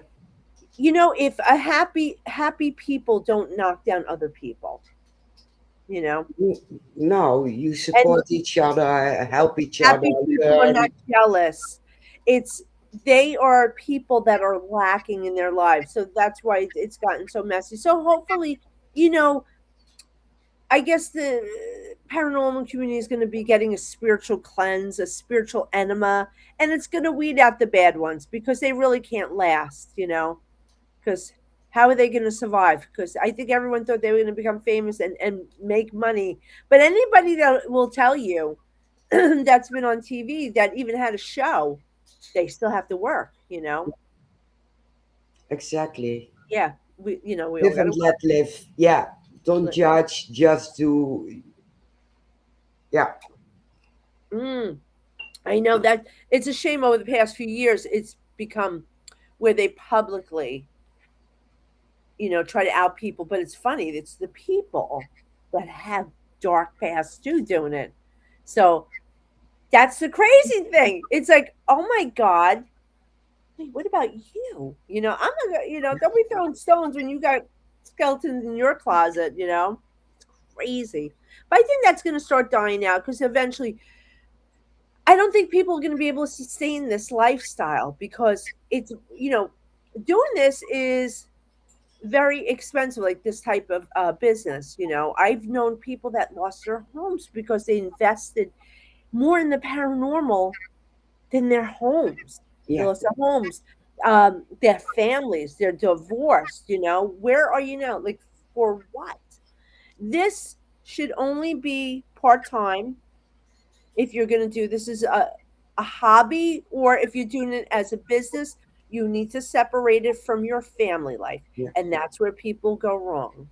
if a happy people don't knock down other people, you know, No, you and support each other, help each other, happy people are not learn. jealous. It's they are people that are lacking in their lives. So that's why it's gotten so messy. So hopefully, you know, I guess the paranormal community is going to be getting a spiritual cleanse, a spiritual enema, and it's going to weed out the bad ones because they really can't last, because how are they going to survive? Because I think everyone thought they were going to become famous and make money. But anybody that will tell you that's been on TV that even had a show, they still have to work. Exactly. Yeah, we all Live got to and let live. Yeah. Don't work. judge, just do. Yeah, I know that it's a shame over the past few years it's become where they publicly, try to out people, but it's funny, it's the people that have dark pasts too doing it. So that's the crazy thing. It's like, oh my God, wait, what about you? I'm not gonna, don't be throwing stones when you got skeletons in your closet. It's crazy. But I think that's gonna start dying out because eventually I don't think people are going to be able to sustain this lifestyle because it's, doing this is very expensive, like this type of business. I've known people that lost their homes because they invested more in the paranormal than their homes. They yeah, lost their homes, their families, they're divorced. Where are you now? Like, for what? This should only be part time if you're going to do this as a hobby, or if you're doing it as a business. You need to separate it from your family life, yeah. and that's where people go wrong.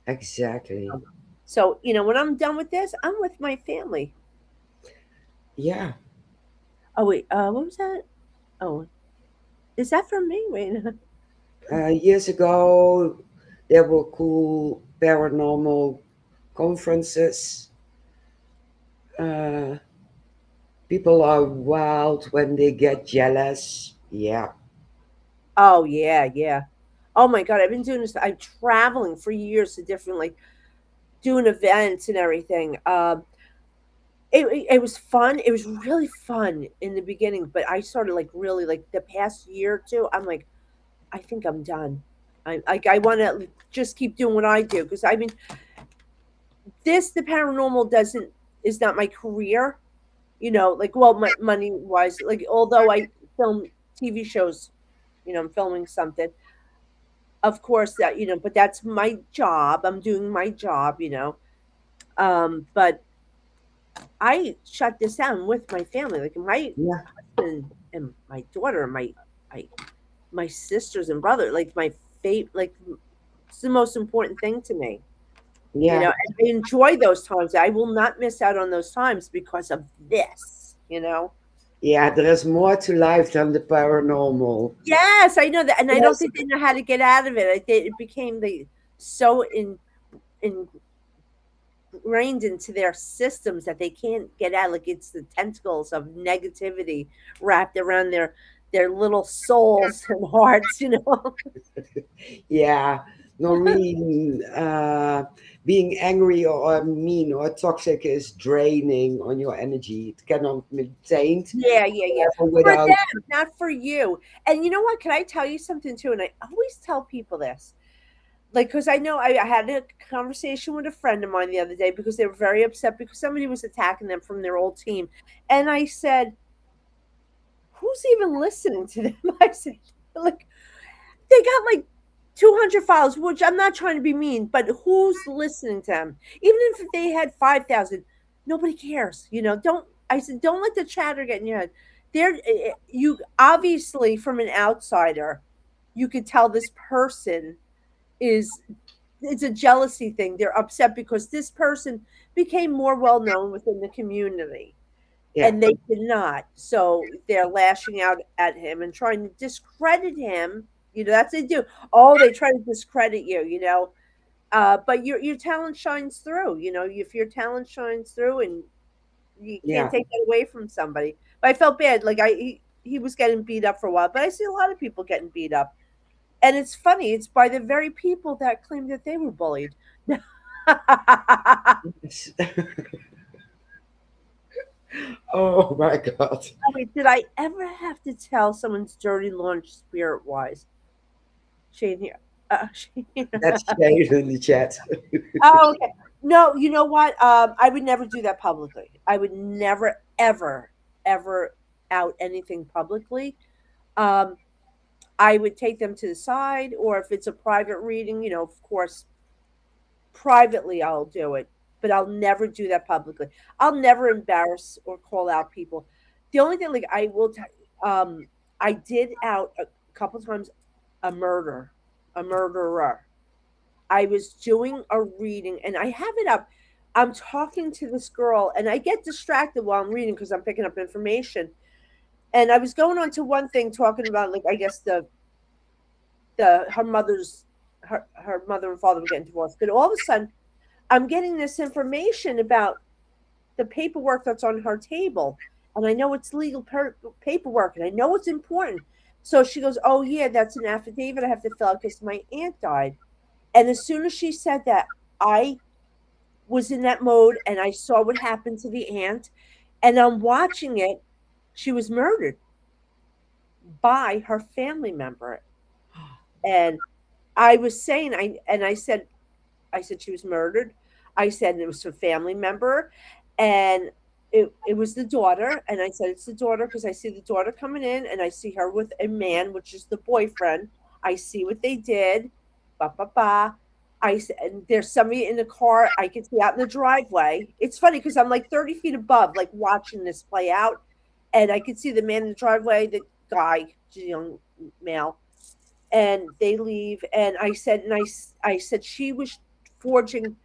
Exactly. So when I'm done with this, I'm with my family. Yeah. Oh wait, what was that? Oh, is that from me? Wait. Years ago, there were cool paranormal conferences. Uh, People are wild when they get jealous. Yeah, Oh yeah, yeah. Oh my God, I've been doing this. I'm traveling for years to different, like, doing events and everything. It was fun. It was really fun in the beginning, but I started, like, really, like, the past year or two. I'm like, I think I'm done. I want to just keep doing what I do because I mean, the paranormal doesn't is not my career. Like, well, money wise, like, although I film TV shows, I'm filming something. Of course, but that's my job. I'm doing my job. But I shut this down with my family, like my yeah, husband and my daughter, and my my sisters and brother, like my like it's the most important thing to me. yeah, And I enjoy those times. I will not miss out on those times because of this. yeah. There is more to life than the paranormal. Yes, I know that, and I don't Yes, think they know how to get out of it. It became so ingrained into their systems that they can't get out. Like, it's the tentacles of negativity wrapped around their little souls and hearts. yeah. Noreen, being angry or mean or toxic is draining on your energy. It cannot be maintained Yeah, yeah, yeah. For without. them, not for you. And you know what? Can I tell you something too? And I always tell people this. like, because I know I had a conversation with a friend of mine the other day because they were very upset because somebody was attacking them from their old team. And I said, who's even listening to them? I said, like, they got like 200 files, which I'm not trying to be mean, but who's listening to them? Even if they had 5,000, nobody cares. I said, don't let the chatter get in your head. You obviously, from an outsider, you could tell this person is, it's a jealousy thing. They're upset because this person became more well known within the community Yeah, and they did not. So they're lashing out at him and trying to discredit him. That's what they do. Oh, they try to discredit you. But your talent shines through. If your talent shines through, and you can't yeah, take that away from somebody. But I felt bad. Like he was getting beat up for a while, but I see a lot of people getting beat up. And it's funny, it's by the very people that claim that they were bullied. yes. Oh my God. Wait, did I ever have to tell someone's dirty launch spirit wise? Shane here. Shane. That's Shane in the chat. Oh, okay. No, you know what? I would never do that publicly. I would never, ever, ever out anything publicly. Um, I would take them to the side, or if it's a private reading, of course, privately I'll do it, but I'll never do that publicly. I'll never embarrass or call out people. The only thing, like, I did out a couple times a murderer. I was doing a reading and I have it up. I'm talking to this girl and I get distracted while I'm reading because I'm picking up information. And I was going on to one thing talking about, like, I guess her mother and father were getting divorced. But all of a sudden I'm getting this information about the paperwork that's on her table. And I know it's legal paperwork and I know it's important. So she goes, oh, yeah, that's an affidavit I have to fill out because my aunt died. And as soon as she said that, I was in that mode and I saw what happened to the aunt. And I'm watching it. She was murdered by her family member. And I was saying, I said she was murdered. I said it was her family member, and it was the daughter. And I said it's the daughter because I see the daughter coming in, and I see her with a man, which is the boyfriend. I see what they did. Ba ba ba. I said, and there's somebody in the car I can see out in the driveway. It's funny because I'm like 30 feet above, like watching this play out, and I could see the man in the driveway, the guy, young male, and they leave. And I said she was forging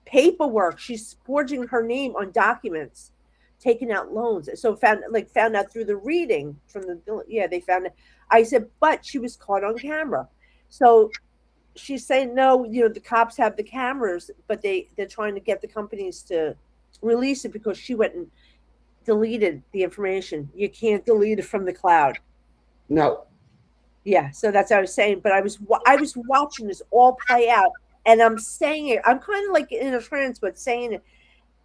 paperwork. She's forging her name on documents, taking out loans. So found out through the reading from they found it. I said, but she was caught on camera. So she's saying, no, the cops have the cameras, but they're trying to get the companies to release it because she went and deleted the information. You can't delete it from the cloud. No. Yeah, so that's what I was saying. But I was watching this all play out, and I'm saying it. I'm kind of like in a trance, but saying it,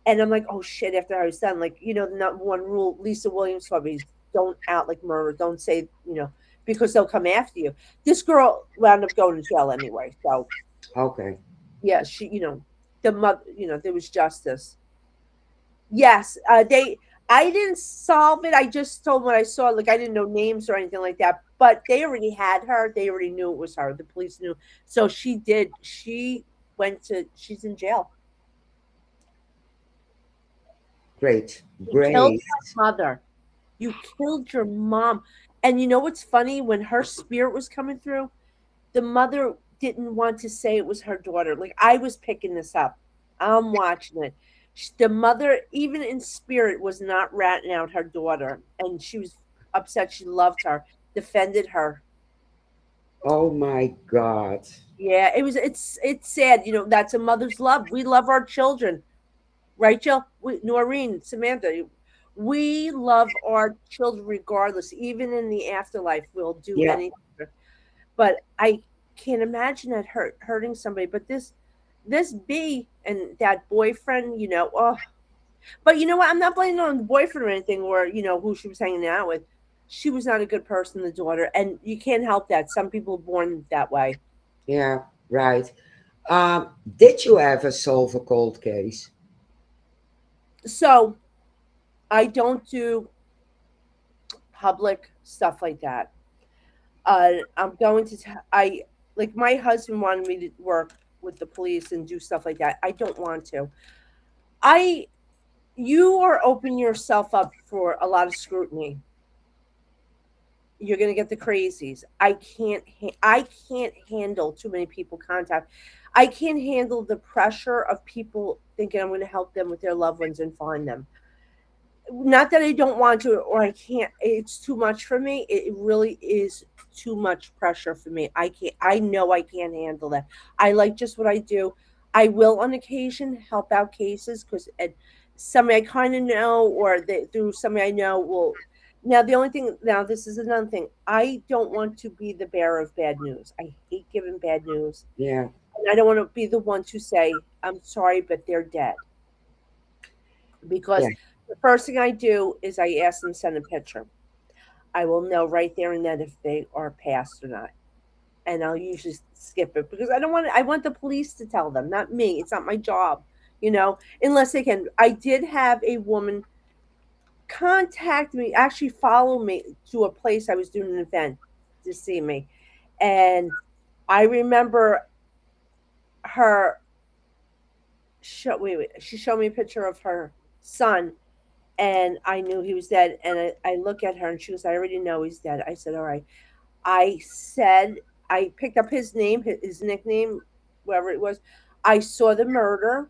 and I'm like, oh shit! After I was done, like, the number one rule Lisa Williams taught me is don't out like murder. Don't say because they'll come after you. This girl wound up going to jail anyway. So Okay. yeah, she the mother there was justice. Yes, I didn't solve it. I just told what I saw. Like, I didn't know names or anything like that. But they already had her. They already knew it was her. The police knew. So she did. She's in jail. Great. You killed Great. your mother. You killed your mom. And you know what's funny? When her spirit was coming through, the mother didn't want to say it was her daughter. Like, I was picking this up. I'm watching it. The mother, even in spirit, was not ratting out her daughter, and she was upset. She loved her, defended her. Oh my God. Yeah, it's sad. That's a mother's love. We love our children, right, Jill? Noreen, Samantha, we love our children regardless. Even in the afterlife, we'll do Yeah. anything. But I can't imagine that hurting somebody. But this B and that boyfriend, oh. But you know what? I'm not blaming on the boyfriend or anything, or who she was hanging out with. She was not a good person, the daughter, and you can't help that. Some people are born that way. Yeah. Right. Did you ever solve a cold case? So I don't do public stuff like that. I'm going to. I like my husband wanted me to work with the police and do stuff like that. I don't want to. I You are opening yourself up for a lot of scrutiny. You're going to get the crazies. I can't handle too many people contact. I can't handle the pressure of people thinking I'm going to help them with their loved ones and find them. Not that I don't want to or I can't. It's too much for me. It really is too much pressure for me. I can't. I know I can't handle that. I like just what I do. I will on occasion help out cases because somebody I kind of know or through somebody I know will. Now the only thing, now this is another thing. I don't want to be the bearer of bad news. I hate giving bad news, Yeah. and I don't want to be the one to say I'm sorry, but they're dead, because Yeah. the first thing I do is I ask them to send a picture. I will know right there and then if they are passed or not. And I'll usually skip it because I don't want I want the police to tell them, not me. It's not my job, unless they can. I did have a woman contact me, actually follow me to a place I was doing an event to see me. And I remember her she showed me a picture of her son, and I knew he was dead. And I look at her and she goes, I already know he's dead. I said, all right. I said, I picked up his name, his nickname, whatever it was. I saw the murder.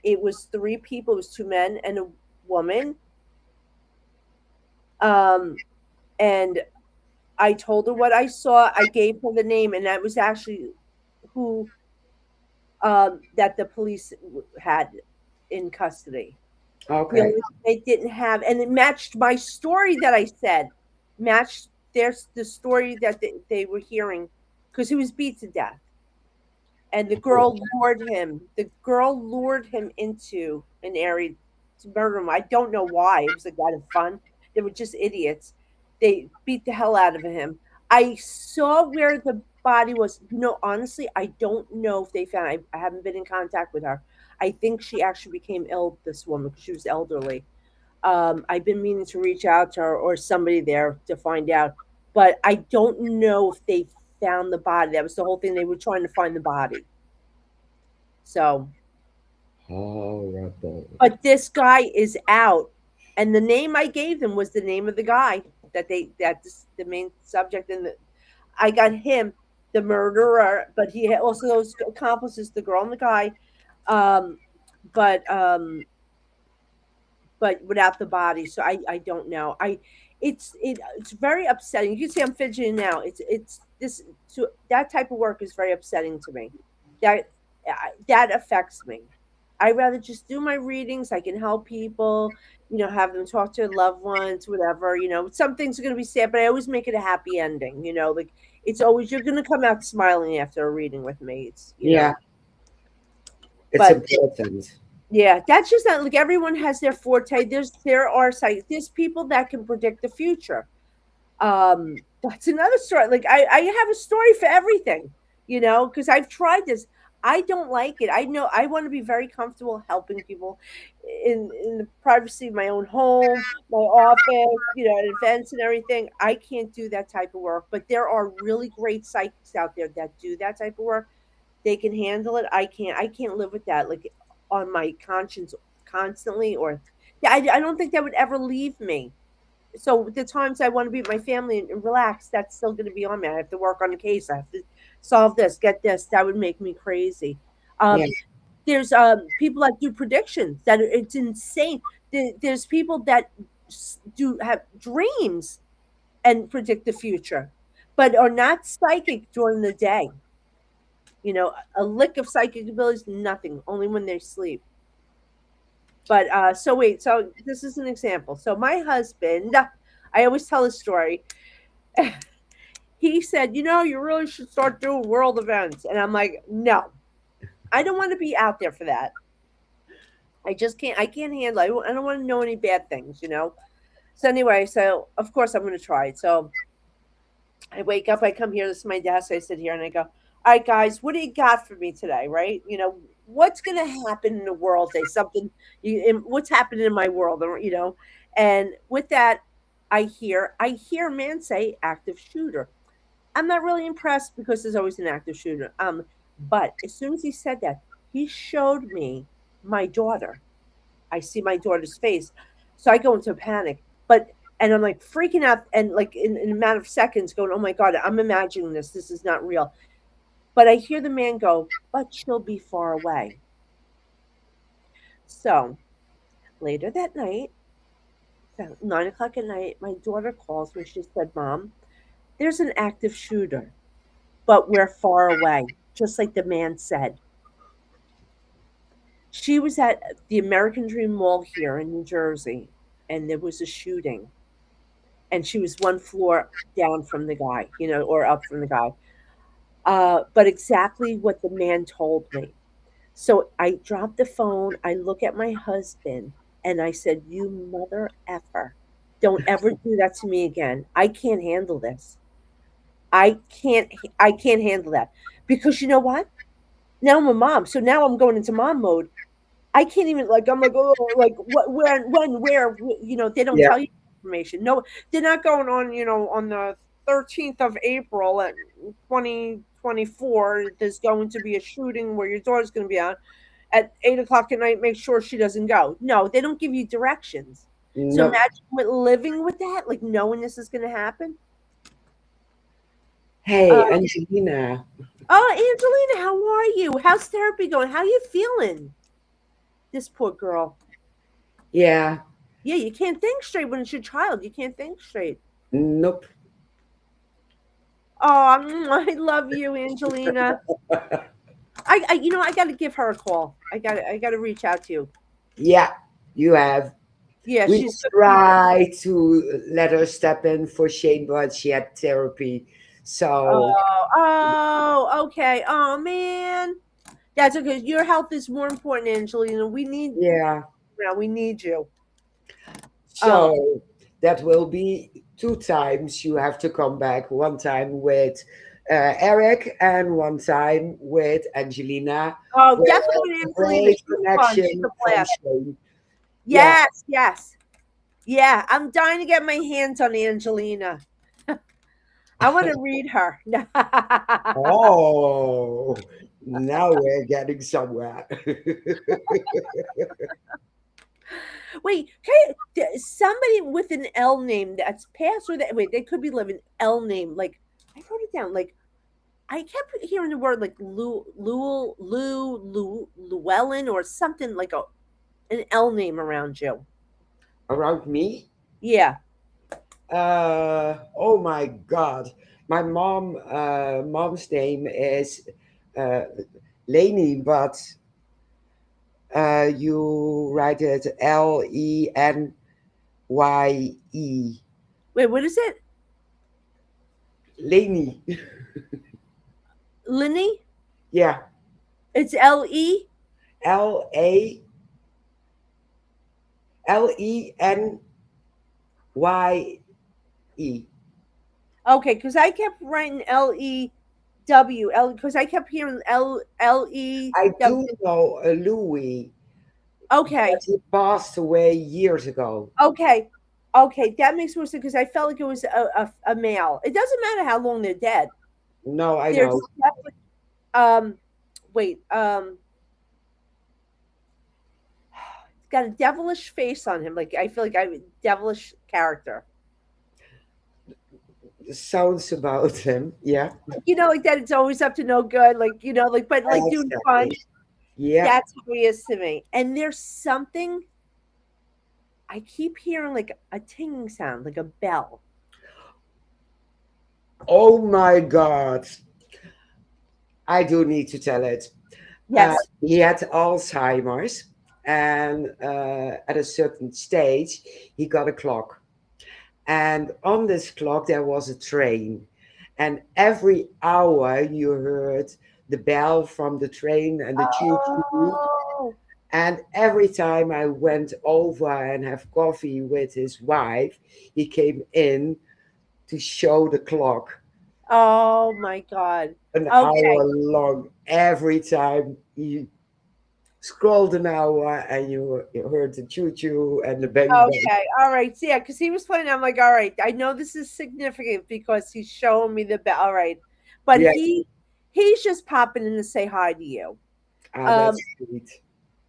It was three people. It was two men and a woman. Um, and I told her what I saw. I gave her the name, and that was actually who that the police had in custody. The Okay. only thing they didn't have, and it matched my story that I said, matched the story that they were hearing, because he was beat to death, and the girl lured him into an area to murder him. I don't know why. It was a kind of fun. They were just idiots. They beat the hell out of him. I saw where the body was. Honestly, I don't know if they found. I haven't been in contact with her. I think she actually became ill. This woman, because she was elderly. I've been meaning to reach out to her or somebody there to find out, but I don't know if they found the body. That was the whole thing. They were trying to find the body. So, Horrible. but this guy is out, and the name I gave them was the name of the guy the main subject, and I got him, the murderer, but he had also those accomplices, the girl and the guy, um, but without the body. So I don't know. It's very upsetting. You can see I'm fidgeting now. It's this so that type of work is very upsetting to me. That that affects me. I rather just do my readings. I can help people, have them talk to their loved ones, whatever. Some things are going to be sad, but I always make it a happy ending. Like it's always you're going to come out smiling after a reading with me. Yeah, it's But important. yeah, that's just not like everyone has their forte. There's people that can predict the future. That's another story. Like I have a story for everything, because I've tried this. I don't like it. I know I want to be very comfortable helping people in the privacy of my own home, my office, at events and everything. I can't do that type of work, but there are really great psychics out there that do that type of work. They can handle it. I can't live with that like on my conscience constantly, or yeah, I don't think that would ever leave me. So the times I want to be with my family and relax, that's still going to be on me. I have to work on the case. I have to solve this, get this. That would make me crazy. Yeah. There's people that do predictions. It's insane. There's people that do have dreams and predict the future, but are not psychic during the day. A lick of psychic abilities, nothing. Only when they sleep. But so wait, so this is an example. So my husband, I always tell this story. He said, you really should start doing world events. And I'm like, no, I don't want to be out there for that. I just can't, I can't handle it. I don't want to know any bad things. So anyway, so of course I'm going to try it. So I wake up, I come here, this is my desk, I sit here and I go, All right, guys, what do you got for me today? Right? What's going to happen in the world today? Something. What's happening in my world? And with that, I hear a man say active shooter. I'm not really impressed because there's always an active shooter. But as soon as he said that, he showed me my daughter. I see my daughter's face, so I go into a panic. And I'm like freaking out, and like in a matter of seconds, going, "Oh my god, I'm imagining this. This is not real." But I hear the man go, "But she'll be far away." So later that night, about 9 o'clock at night, my daughter calls me. She said, "Mom, there's an active shooter, but we're far away," just like the man said. She was at the American Dream Mall here in New Jersey, and there was a shooting. And she was one floor down from the guy, or up from the guy. But exactly what the man told me. So I dropped the phone. I look at my husband and I said, "You mother effer. Don't ever do that to me again. I can't handle this. I can't handle that." Because you know what? Now I'm a mom. So now I'm going into mom mode. I can't even like. I'm like, oh, like what, where, when, where. They don't Yeah. tell you information. No, they're not going on. On the 13th of April at 2024. There's going to be a shooting where your daughter's going to be out at 8 o'clock at night. Make sure she doesn't go. No, they don't give you directions. So No. imagine living with that, like knowing this is going to happen. Hey, Uh, Angelina. oh, Angelina, how are you? How's therapy going? How you feeling? This poor girl. Yeah. Yeah, you can't think straight when it's your child. You can't think straight. Nope. Oh, I love you, Angelina. I got to give her a call. I got to reach out to you. Yeah, you have. Yeah, We she's so cute. tried to let her step in for Shane, but she had therapy. So, Okay. Oh man, that's okay. Your health is more important, Angelina. yeah. We need you. Um, So that will be 2 times you have to come back. One time with Eric and one time with Angelina, oh, with definitely a Angelina. great She's fun. She's a connection from blast. Shane. Yeah. Yes, yes, yeah. I'm dying to get my hands on Angelina. I want to read her. Oh, now we're getting somewhere. Wait, somebody with an L name that's passed or that? Wait, they could be living L name. Like I wrote it down. Like I kept hearing the word like Llewellyn or something like an L name around you. Around me? Yeah. Oh my God. My mom's name is uh, Leni, but you write it Lenye. Wait, what is it? Leni. Lenny? Yeah. It's L-E? Lenye. Okay, because I kept writing L-E-W. Because I kept hearing I L-E-W. do know Louis, Okay. but he passed away years ago. Okay. Okay. That makes more sense because I felt like it was a male. It doesn't matter how long they're dead. No, I There's know. definitely, um, wait, he's got a devilish face on him. Like, I feel like I'm a devilish character. Sounds about him. Yeah, Like that it's always up to no good. Like, but like doing fun. exactly. Yeah. That's how he is to me. And there's something I keep hearing like a tinging sound, like a bell. Oh my God. I do need to tell it. Yes. He had Alzheimer's, and at a certain stage, he got a clock. And on this clock, there was a train. And every hour, you heard the bell from the train and the choo choo. Oh, And every time I went over and have coffee with his wife, he came in to show the clock. Oh my God. An Okay. hour long every time you scrolled an hour and you heard the choo choo and the bang bang. Okay. All right. So, yeah, because he was playing. I'm like, all right. I know this is significant because he's showing me the bell. All right, but Yeah, he's just popping in to say hi to you. that's Um. sweet.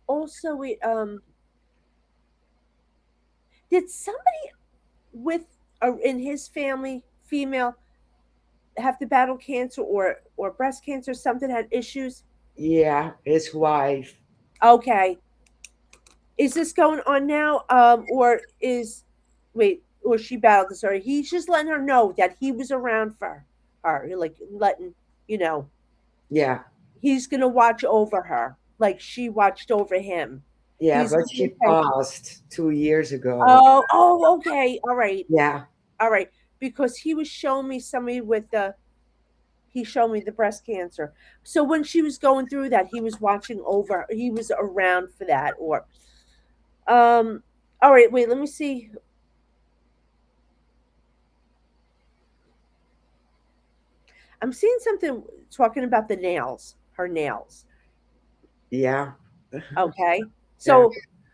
Also, did somebody with in his family, female, have to battle cancer or breast cancer? Something had issues. Yeah, his wife. Okay. Is this going on now? Or is wait, or she battled this already? He's just letting her know that he was around for her, like letting you know Yeah, he's gonna watch over her, like she watched over him. yeah, He's but gonna she take. passed 2 years ago. Oh, okay, all right, Yeah, all right. Because he was showing me somebody with the. He showed me the breast cancer. So when she was going through that, he was watching over. He was around for that, or um. All right, wait. Let me see. I'm seeing something talking about the nails, her nails. yeah, Okay. yeah. So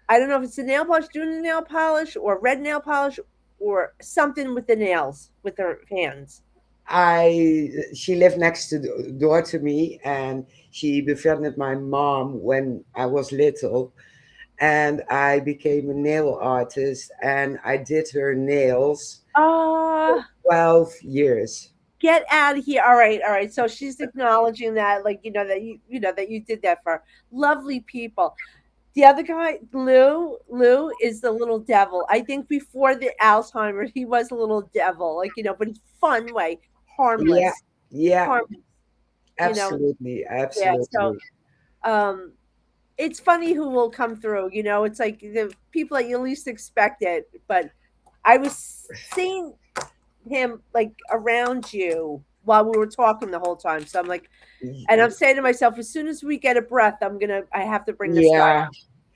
I don't know if it's the nail polish, doing the nail polish, or red nail polish, or something with the nails, with her hands. She lived next to door to me, and she befriended my mom when I was little, and I became a nail artist, and I did her nails Ah, 12 years. get out of here. All right, all right. So she's acknowledging that, like, that that you did that for her. Lovely people. The other guy, Lou is the little devil. I think before the Alzheimer's, he was a little devil, like, but it's fun way, Yeah, harmless, yeah, harmless, you know. absolutely, Yeah. So, absolutely. um, it's funny who will come through. It's like the people that you least expect it. But I was seeing him like around you while we were talking the whole time. So I'm like, and I'm saying to myself, as soon as we get a breath, I have to bring this guy Yeah, up.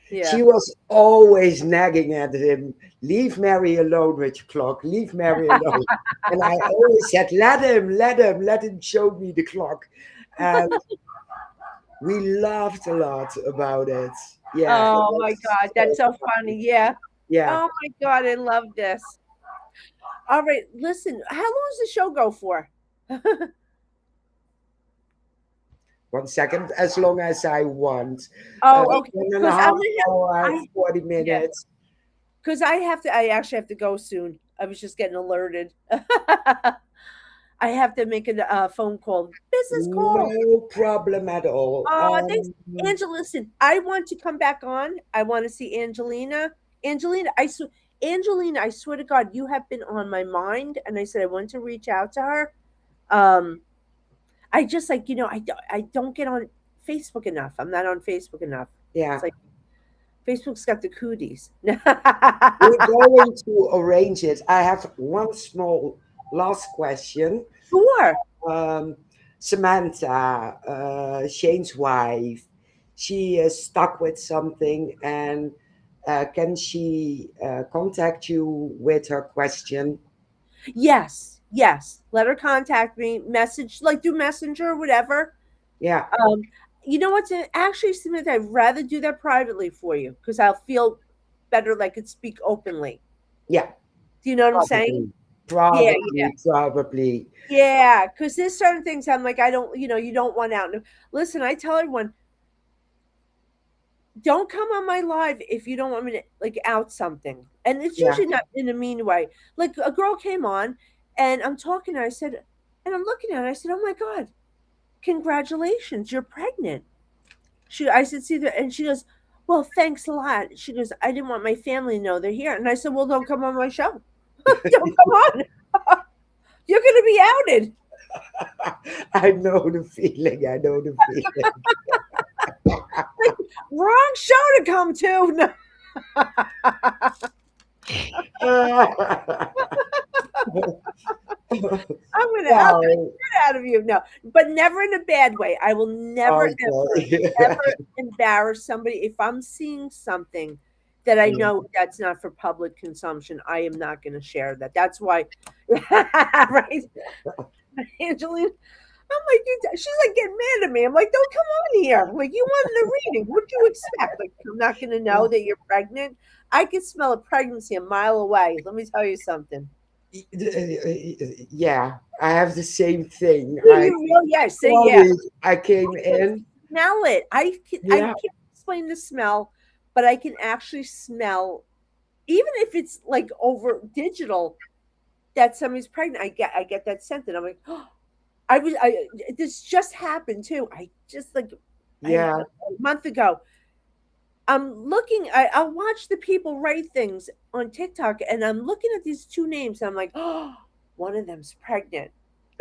Yeah. she was always nagging at him, leave Mary alone with your clock, leave Mary alone. And I always said, let him show me the clock. And we laughed a lot about it. Yeah, it Oh my was God, so that's so funny. funny. Yeah. Yeah. Oh my God, I love this. All right, listen. How long does the show go for? 1 second, as long as I want. Oh, okay. One and a Because half hour, I 40 yeah. minutes. Because I actually have to go soon. I was just getting alerted. I have to make a phone call, business call. No problem at all. Thanks, Angela. Listen, I want to come back on. I want to see Angelina. Angelina, Angelina, I swear to God, you have been on my mind, and I said I want to reach out to her. Um, I just like I don't get on Facebook enough. I'm not on Facebook enough. It's Yeah, like Facebook's got the cooties. we're going to arrange it. I have one small last question. Sure. Um, Samantha, Shane's wife, she is stuck with something, and can she contact you with her question? Yes, yes. Let her contact me. Message, like do Messenger or whatever. Yeah, Um, you know what? Actually, Samantha, I'd rather do that privately for you because I'll feel better. Like could speak openly. yeah, Do you know what I'm saying? probably, Yeah, yeah, probably. yeah. Because there's certain things I'm like, I don't, you don't want out. Listen, I tell everyone, don't come on my live if you don't want me to like out something. And it's Yeah, usually not in a mean way. Like a girl came on and I'm talking to her, I said, and I'm looking at her, I said, oh my God, congratulations, you're pregnant. I said, see there, and she goes, well, thanks a lot. She goes, I didn't want my family to know they're here. And I said, well, don't come on my show. Don't come on. You're going to be outed. I know the feeling. I know the feeling. Like, wrong show to come to. No. I'm going to out the Wow. shit out of you. No, but never in a bad way. I will never, ever, Okay. ever embarrass somebody. If I'm seeing something that I Mm. know that's not for public consumption, I am not going to share that. That's why, right? Angeline, I'm like, she's like getting mad at me. I'm like, don't come on here. Like, you wanted a reading. What'd you expect? Like, I'm not going to know that you're pregnant. I could smell a pregnancy a mile away. Let me tell you something. Yeah, I have the same thing. Do you really? Yeah, say Saw yeah. it. I came I can in. smell it. I Yeah, can't explain the smell, but I can actually smell, even if it's like over digital, that somebody's pregnant. I get that scent, and I'm like, oh, I this just happened too. I just like yeah. a month ago. I'm looking. I'll watch the people write things on TikTok, and I'm looking at these two names. And I'm like, oh, one of them's pregnant.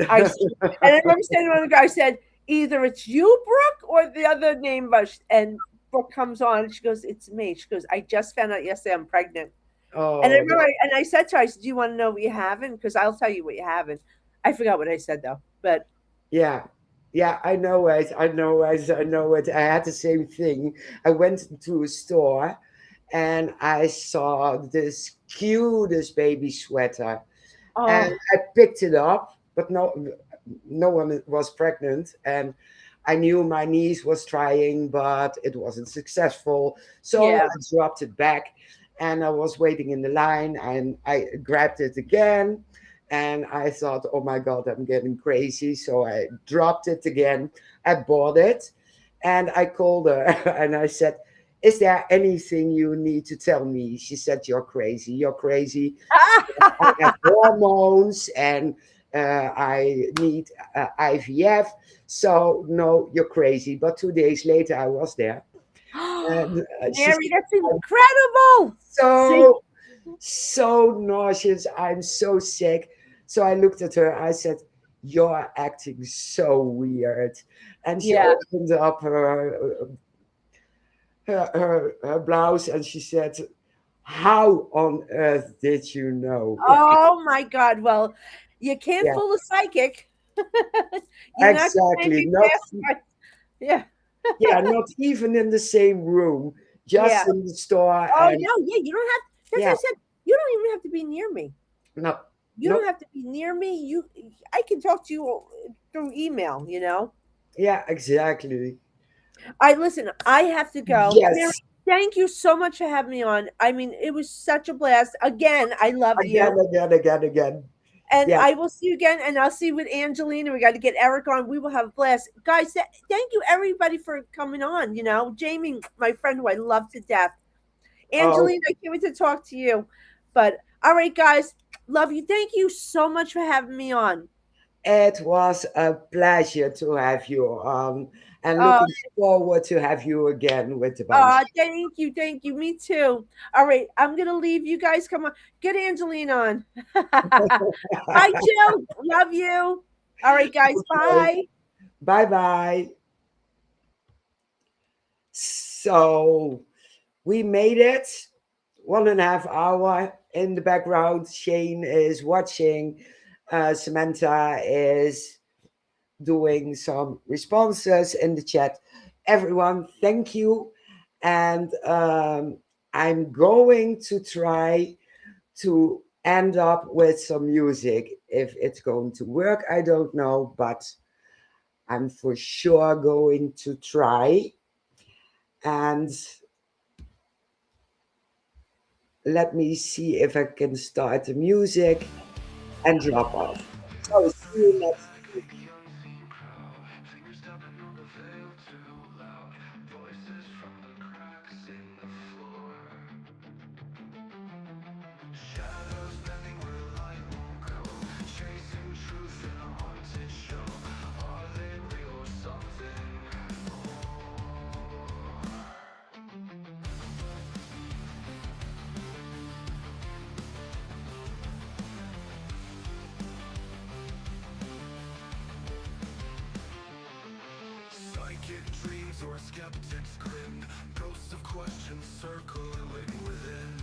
I s- and I remember saying to one of the guys, said, either it's you, Brooke, or the other name. And Brooke comes on, and she goes, "It's me." She goes, "I just found out yesterday I'm pregnant." And I Oh, remember, and I said to her, I said, "Do you want to know what you haven't? Because I'll tell you what you haven't." I forgot what I said though, but yeah. Yeah, I know it. I know it. I know it. I had the same thing. I went to a store and I saw this cutest baby sweater and oh I picked it up, but no one was pregnant, and I knew my niece was trying, but it wasn't successful. So yeah, I dropped it back, and I was waiting in the line, and I grabbed it again, and I thought, oh my god, I'm getting crazy. So I dropped it again. I bought it, and I called her and I said, is there anything you need to tell me? She said, you're crazy. You're crazy. I have hormones and I need IVF. So, no, you're crazy. But 2 days later, I was there. And she Mary, said, that's I'm incredible. See, so, so nauseous. I'm so sick. So I looked at her. I said, you're acting so weird. And she yeah. opened up her blouse and she said, how on earth did you know? Oh my God. Well, you can't Yeah, fool a psychic. You're not going to exactly. be Not fast. Yeah. yeah, not even in the same room, Yeah. just in the store. Oh And no. Yeah. You don't have. That's what yeah, I said. You don't even have to be near me. no, You no, don't have to be near me. I can talk to you through email. yeah, exactly. I listen. I have to go. Mary, Yes, thank you so much for having me on. I mean, it was such a blast. Again, I love again, you. again, again, again. And Yeah. I will see you again, and I'll see you with Angelina. We got to get Eric on. We will have a blast, guys. Thank you everybody for coming on. Jamie, my friend who I love to death. Oh, Angelina, I can't wait to talk to you. But all right, guys, love you. Thank you so much for having me on. it was a pleasure to have you on, and Uh, looking forward to have you again with the bunch. thank you. Me too. All right, I'm gonna leave. You guys come on. Get Angelina on. Bye, Jill. Love you. All right, guys. Okay. Bye. Bye bye. So we made it. 1.5 hour in the background. Shane is watching. Samantha is doing some responses in the chat. Everyone, thank you. And I'm going to try to end up with some music. If it's going to work, I don't know, but I'm for sure going to try. And let me see if I can start the music and drop off. So see you next week. Psychic dreams or skeptics grin, ghosts of questions circling within.